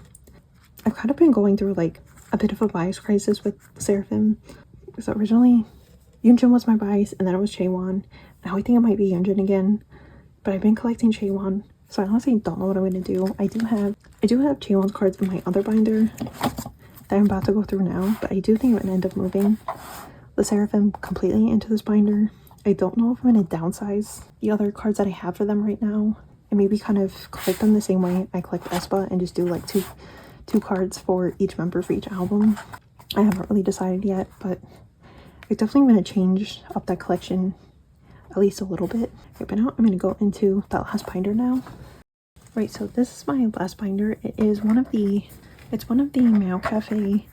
I've kind of been going through like a bit of a bias crisis with Sserafim. So originally Yunjin was my bias, and then it was chaewon. Now I think it might be Yunjin again, but I've been collecting chaewon, so I honestly don't know what I'm going to do. I do have chaewon's cards in my other binder that I'm about to go through now, but I do think I'm going to end up moving the Sserafim completely into this binder. I don't know if I'm going to downsize the other cards that I have for them right now, and maybe kind of collect them the same way I collect aespa and just do like two cards for each member for each album. I haven't really decided yet, but I'm definitely going to change up that collection at least a little bit. Okay, but now I'm going to go into that last binder now. Right, so this is my last binder. It is one of the, It's one of the Meow Cafe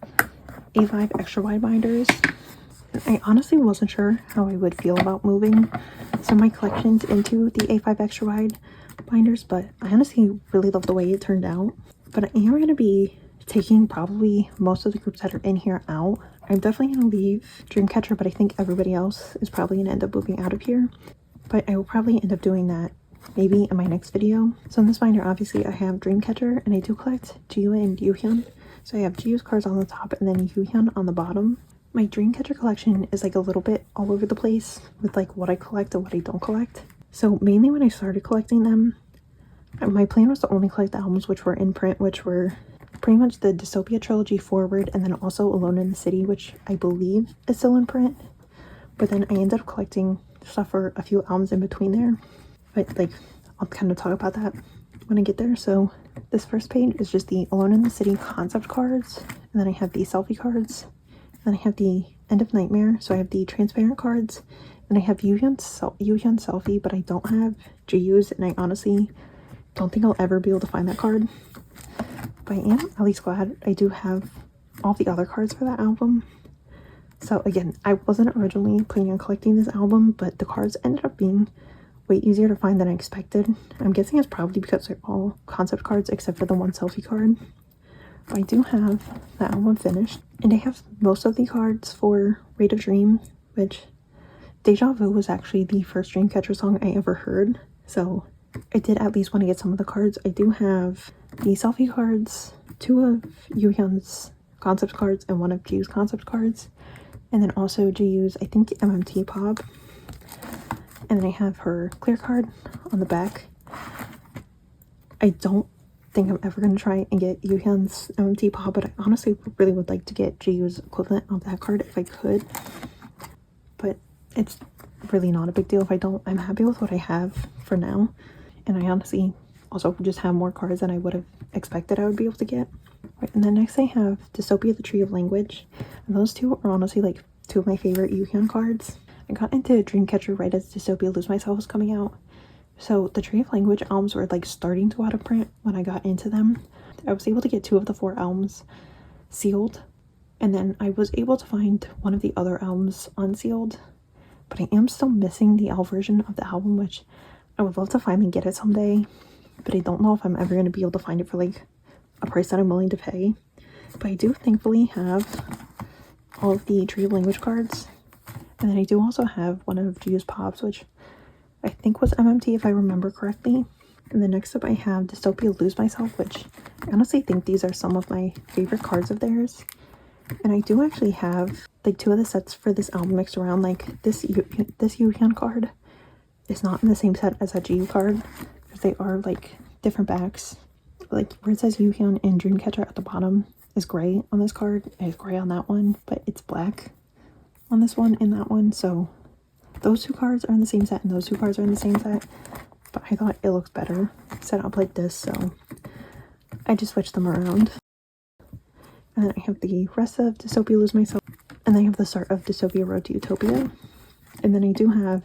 A5 extra wide binders. I honestly wasn't sure how I would feel about moving some of my collections into the A5 extra wide binders, but I honestly really love the way it turned out. But I am going to be taking probably most of the groups that are in here out. I'm definitely going to leave Dreamcatcher, but I think everybody else is probably going to end up moving out of here. But I will probably end up doing that maybe in my next video. So in this binder, obviously I have Dreamcatcher, and I do collect Jiwoo and Yuhyun. So I have Jiwoo's cards on the top and then Yuhyun on the bottom. My Dreamcatcher collection is like a little bit all over the place with like what I collect and what I don't collect. So mainly when I started collecting them, my plan was to only collect the albums which were in print, which were pretty much the Dystopia trilogy forward, and then also Alone in the City, which I believe is still in print. But then I ended up collecting stuff for a few albums in between there. But like, I'll kind of talk about that when I get there. So this first page is just the Alone in the City concept cards, and then I have the selfie cards, and then I have the End of Nightmare. So I have the transparent cards, and I have Yuhyun's selfie, but I don't have Jiwoo's, and I honestly don't think I'll ever be able to find that card. But I am at least glad I do have all the other cards for that album. So again, I wasn't originally planning on collecting this album, but the cards ended up being way easier to find than I expected. I'm guessing it's probably because they're all concept cards except for the one selfie card. But I do have the album finished, and I have most of the cards for Rate of Dream, which Deja Vu was actually the first Dreamcatcher song I ever heard. So I did at least want to get some of the cards. I do have the selfie cards, 2 of Yuhyun's concept cards and 1 of Jiwoo's concept cards, and then also Jiwoo's, I think, MMT pop. And then I have her clear card on the back. I don't think I'm ever going to try and get Yuhyun's MMT pop, but I honestly really would like to get Jiwoo's equivalent of that card if I could. But it's really not a big deal if I don't. I'm happy with what I have for now. And I honestly also just have more cards than I would have expected I would be able to get. Right, and then next I have Dystopia, the Tree of Language. And those two are honestly like 2 of my favorite Yuhyun cards. I got into Dreamcatcher right as Dystopia Lose Myself was coming out. So the Tree of Language albums were like starting to go out of print when I got into them. I was able to get 2 of the 4 albums sealed. And then I was able to find one of the other albums unsealed. But I am still missing the L version of the album, which I would love to finally get it someday, but I don't know if I'm ever going to be able to find it for like a price that I'm willing to pay. But I do thankfully have all of the Tree of Language cards, and then I do also have one of Jiwoo's pops, which I think was MMT if I remember correctly. And then next up I have Dystopia Lose Myself, which I honestly think these are some of my favorite cards of theirs. And I do actually have like 2 of the sets for this album mixed around. Like this Yuhyun card is not in the same set as that Jiwoo card, because they are like different backs. Like where it says Yuhyun and Dreamcatcher at the bottom is gray on this card, and it's gray on that one, but it's black on this one and that one. So those 2 cards are in the same set and those 2 cards are in the same set, but I thought it looks better set up like this, so I just switched them around. And then I have the rest of Dystopia Lose Myself, and then I have the start of Dystopia Road to Utopia. And then I do have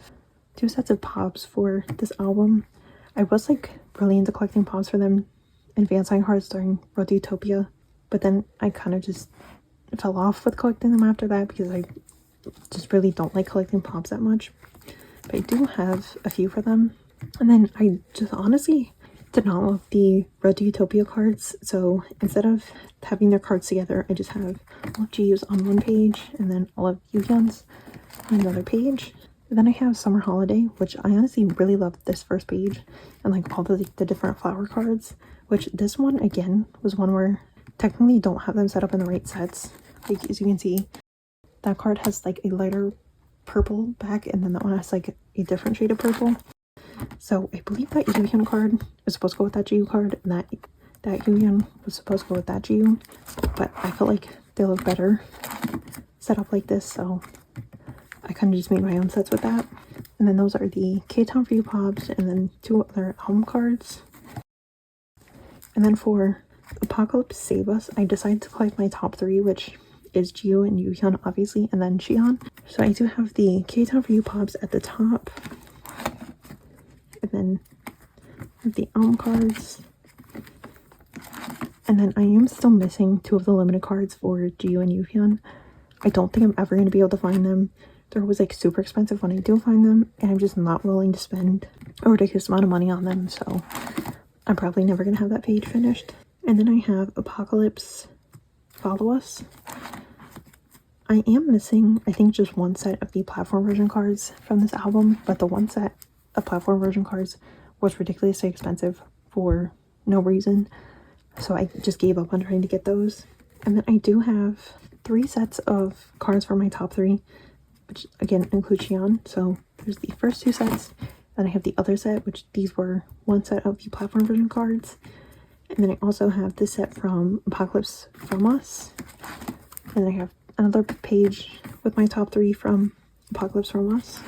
2 sets of pops for this album. I was like really into collecting pops for them and fan sign cards during Road to Utopia, but then I kind of just fell off with collecting them after that because I just really don't like collecting pops that much. But I do have a few for them. And then I just honestly did not love the Road to Utopia cards, so instead of having their cards together, I just have all of Jiwoo's on one page and then all of Yuhyun's on another page. And then I have Summer Holiday, which I honestly really love this first page, and like all the different flower cards, which this one again was one where technically you don't have them set up in the right sets. Like as you can see, that card has like a lighter purple back, and then that one has like a different shade of purple. So I believe that Yuhyun card is supposed to go with that Jiwoo card, and that Yuhyun was supposed to go with that Jiwoo, but I feel like they look better set up like this, so I kind of just made my own sets with that. And then those are the K-Town For You pops, and then 2 other album cards. And then for Apocalypse Save Us, I decided to collect my top 3, which is Jiwoo and Yuhyun obviously, and then Xi'an. So I do have the K-Town For You pops at the top, and then the album cards, And then I am still missing 2 of the limited cards for Jiu and Yuhyun. I don't think I'm ever going to be able to find them. They're always like super expensive when I do find them, and I'm just not willing to spend a ridiculous amount of money on them, so I'm probably never going to have that page finished. And then I have Apocalypse Follow Us. I am missing, I think, just 1 set of the platform version cards from this album, but the 1 set of platform version cards was ridiculously expensive for no reason, so I just gave up on trying to get those. And then I do have 3 sets of cards for my top 3, which again include chaewon. So there's the first 2 sets, then I have the other set, which these were 1 set of the platform version cards, and then I also have this set from Apocalypse From Us, and then I have another page with my top 3 from Apocalypse From Us.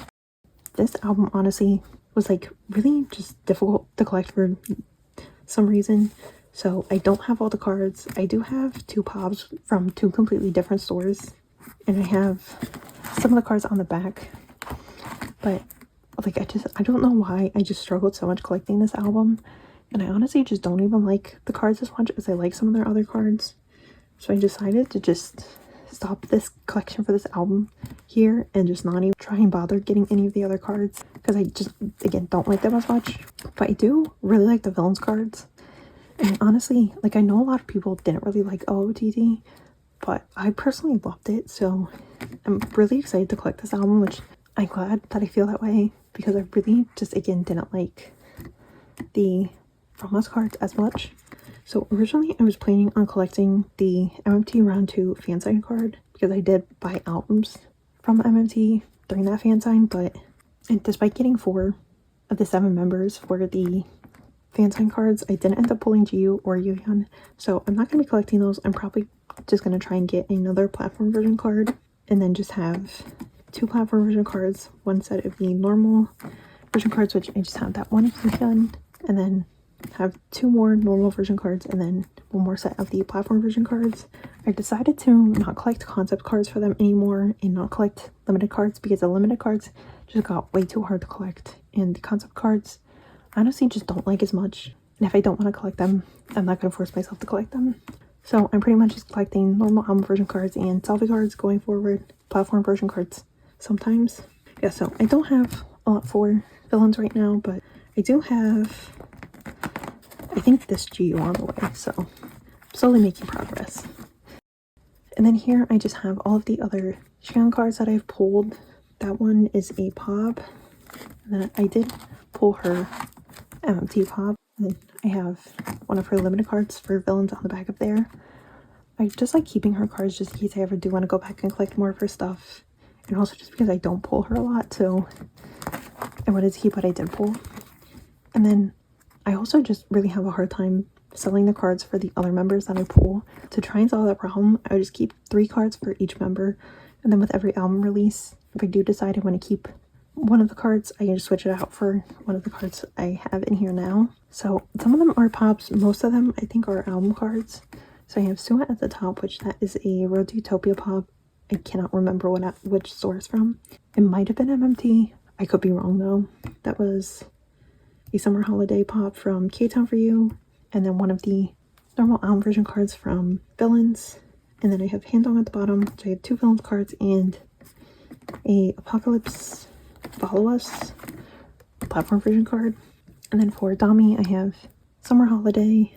This album honestly was like really just difficult to collect for some reason, so I don't have all the cards. I do have 2 pops from 2 completely different stores, and I have some of the cards on the back, but like I don't know why I just struggled so much collecting this album, and I honestly just don't even like the cards as much as I like some of their other cards. So I decided to just stop this collection for this album here and just not even try and bother getting any of the other cards, because I just, again, don't like them as much. But I do really like the villains cards, and honestly, like, I know a lot of people didn't really like ot4, but I personally loved it, so I'm really excited to collect this album, which I'm glad that I feel that way, because I really just, again, didn't like the From Us cards as much. So originally I was planning on collecting the MMT Round 2 fan sign card, because I did buy albums from MMT during that fan sign, but despite getting 4 of the 7 members for the fan sign cards, I didn't end up pulling Jiu or Yuhyun, so I'm not going to be collecting those. I'm probably just going to try and get another platform version card, and then just have 2 platform version cards, 1 set of the normal version cards, which I just have that 1 Yuhyun, and then have 2 more normal version cards, and then 1 more set of the platform version cards. I decided to not collect concept cards for them anymore and not collect limited cards, because the limited cards just got way too hard to collect, and the concept cards I honestly just don't like as much, and if I don't want to collect them, I'm not going to force myself to collect them. So I'm pretty much just collecting normal album version cards and selfie cards going forward, platform version cards sometimes. Yeah, so I don't have a lot for villains right now, but I do have, I think, this Jiu on the way, so I'm slowly making progress. And then here I just have all of the other chaewon cards that I've pulled. That one is a pop, and then I did pull her MMT pop, and then I have one of her limited cards for villains on the back of there. I just like keeping her cards just in case I ever do want to go back and collect more of her stuff, and also just because I don't pull her a lot, so I wanted to keep what I did pull. And then I also just really have a hard time selling the cards for the other members that I pull. To try and solve that problem, I would just keep 3 cards for each member, and then with every album release, if I do decide I want to keep one of the cards, I can just switch it out for one of the cards I have in here now. So some of them are pops, most of them I think are album cards. So I have Suha at the top, which that is a Road to Utopia pop. I cannot remember which source from. It might have been MMT. I could be wrong though. That was a Summer Holiday pop from K-Town For You, and then one of the normal album version cards from Villains. And then I have Handong at the bottom, so I have 2 Villains cards and a Apocalypse Follow Us platform version card. And then for Dami, I have Summer Holiday,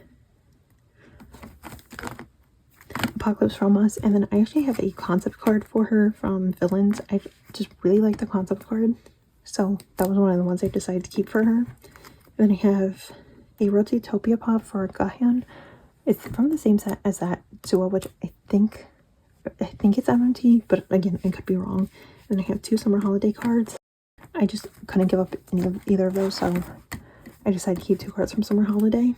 Apocalypse From Us, and then I actually have a concept card for her from Villains. I just really like the concept card, so that was one of the ones I decided to keep for her. And then I have a Road to Utopia pop for Gahyun. It's from the same set as that Suha, which I think it's MMT, but again, I could be wrong. And I have 2 Summer Holiday cards. I just couldn't give up either of those, so I decided to keep 2 cards from Summer Holiday.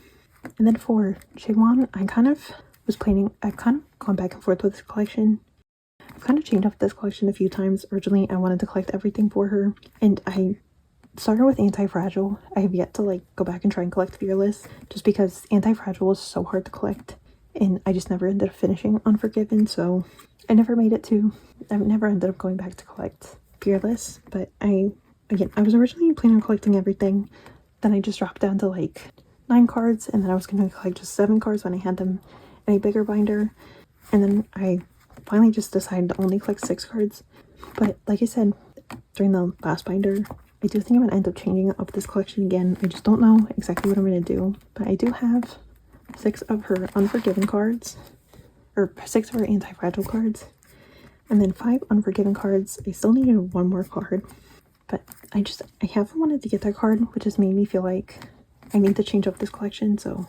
And then for chaewon, I've kind of gone back and forth with this collection. I've kind of changed up this collection a few times. Originally, I wanted to collect everything for her, and I started with Anti-Fragile. I have yet to like go back and try and collect Fearless, just because Anti-Fragile was so hard to collect, and I just never ended up finishing Unforgiven, so I never ended up going back to collect Fearless. But I was originally planning on collecting everything, then I just dropped down to like 9 cards, and then I was going to collect just 7 cards when I had them in a bigger binder. And then I finally just decided to only collect 6 cards. But like I said during the last binder, I do think I'm going to end up changing up this collection again. I just don't know exactly what I'm going to do. But I do have 6 of her Unforgiven cards, or 6 of her Anti-Fragile cards, and then 5 Unforgiven cards. I still needed 1 more card, but I haven't wanted to get that card, which has made me feel like I need to change up this collection. So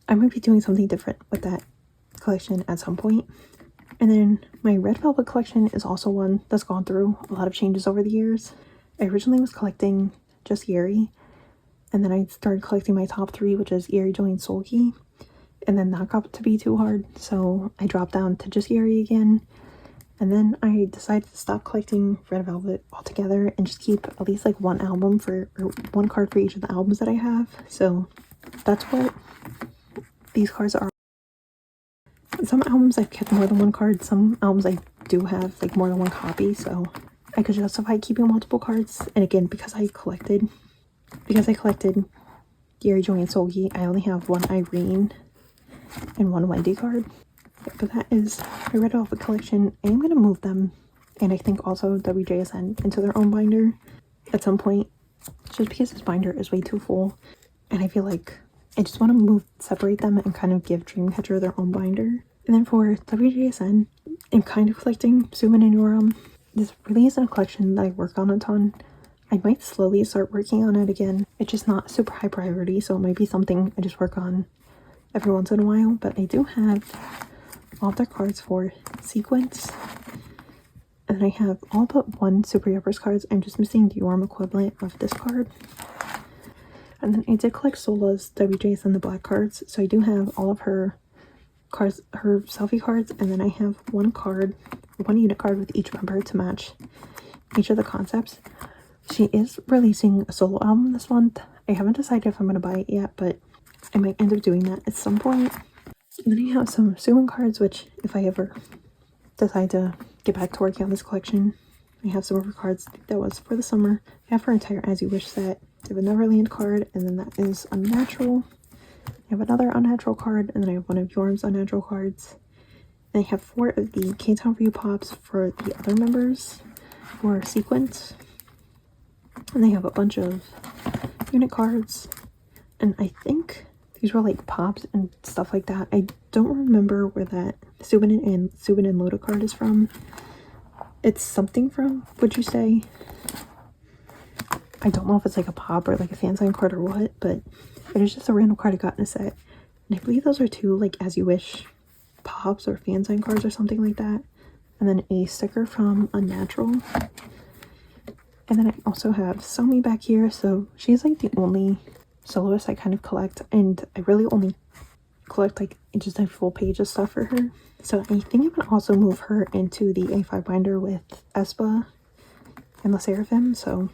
I might be doing something different with that collection at some point. And then my Red Velvet collection is also one that's gone through a lot of changes over the years. I originally was collecting just Yeri, and then I started collecting my top 3, which is Yeri, Joy, and Solgi. And then that got to be too hard, so I dropped down to just Yeri again. And then I decided to stop collecting Red Velvet altogether and just keep at least like 1 album or 1 card for each of the albums that I have. So that's what these cards are. Some albums I've kept more than 1 card. Some albums I do have like more than 1 copy, so I could justify keeping multiple cards. And again, because I collected Yeri, Joy, and Solgi, I only have 1 Irene and 1 Wendy card. But that is my Red Velvet collection. I am going to move them, and I think also wjsn, into their own binder at some point, just because this binder is way too full, and I feel like I just want to separate them and kind of give Dreamcatcher their own binder. And then for wjsn, I'm kind of collecting Sumin and Yoram. This really isn't a collection that I work on a ton. I might slowly start working on it again. It's just not super high priority, so it might be something I just work on every once in a while. But I do have all of their cards for Sequence, and I have all but 1 Super Yuppers cards. I'm just missing the Yoram equivalent of this card. And then I did collect Sola's wjsn the black cards, so I do have all of her cards, her selfie cards, and then I have 1 unit card with each member to match each of the concepts. She is releasing a solo album this month. I haven't decided if I'm going to buy it yet, but I might end up doing that at some point. And then I have some Suwon cards, which if I ever decide to get back to working on this collection, I have some of her cards that was for the summer. I have her entire As You Wish set. I have a Neverland card, and then that is Unnatural. I have another Unnatural card, and then I have 1 of Yoram's Unnatural cards. And I have 4 of the K-Town Review Pops for the other members for Sequence. And they have a bunch of unit cards, and I think these were like pops and stuff like that. I don't remember where that Subin and Loda card is from. It's something from Would You Say? I don't know if it's like a pop or like a fan sign card or what, but it is just a random card I got in a set. And I believe those are 2 like As You Wish pops or fan sign cards or something like that. And then a sticker from Unnatural. And then I also have Somi back here, so she's like the only soloist I kind of collect, and I really only collect like just a full page of stuff for her. So I think I'm gonna also move her into the A5 binder with aespa and the Sserafim, so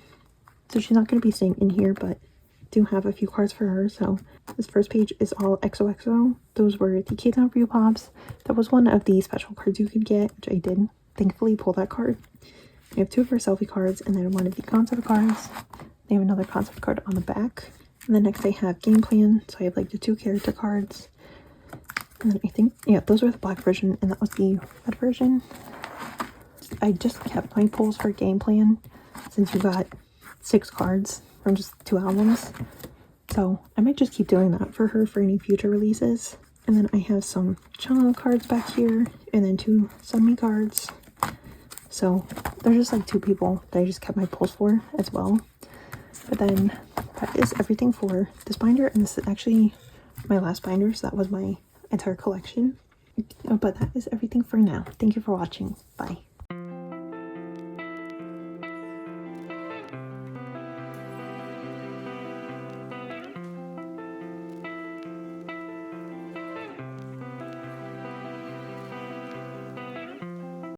she's not going to be staying in here, but I do have a few cards for her. So this first page is all XOXO. Those were the K-Town Review Pops. That was one of the special cards you could get, which I did thankfully pull that card. I have 2 of her selfie cards, and then 1 of the concept cards. They have another concept card on the back. And then next I have Game Plan, so I have like the 2 character cards. And then I think, yeah, those were the black version, and that was the red version. I just kept my pulls for Game Plan, since we got 6 cards from just 2 albums. So I might just keep doing that for her for any future releases. And then I have some chungha cards back here, and then 2 sunmi cards. So there's just like 2 people that I just kept my pulls for as well. But then that is everything for this binder, and this is actually my last binder, so that was my entire collection. But that is everything for now. Thank you for watching. Bye.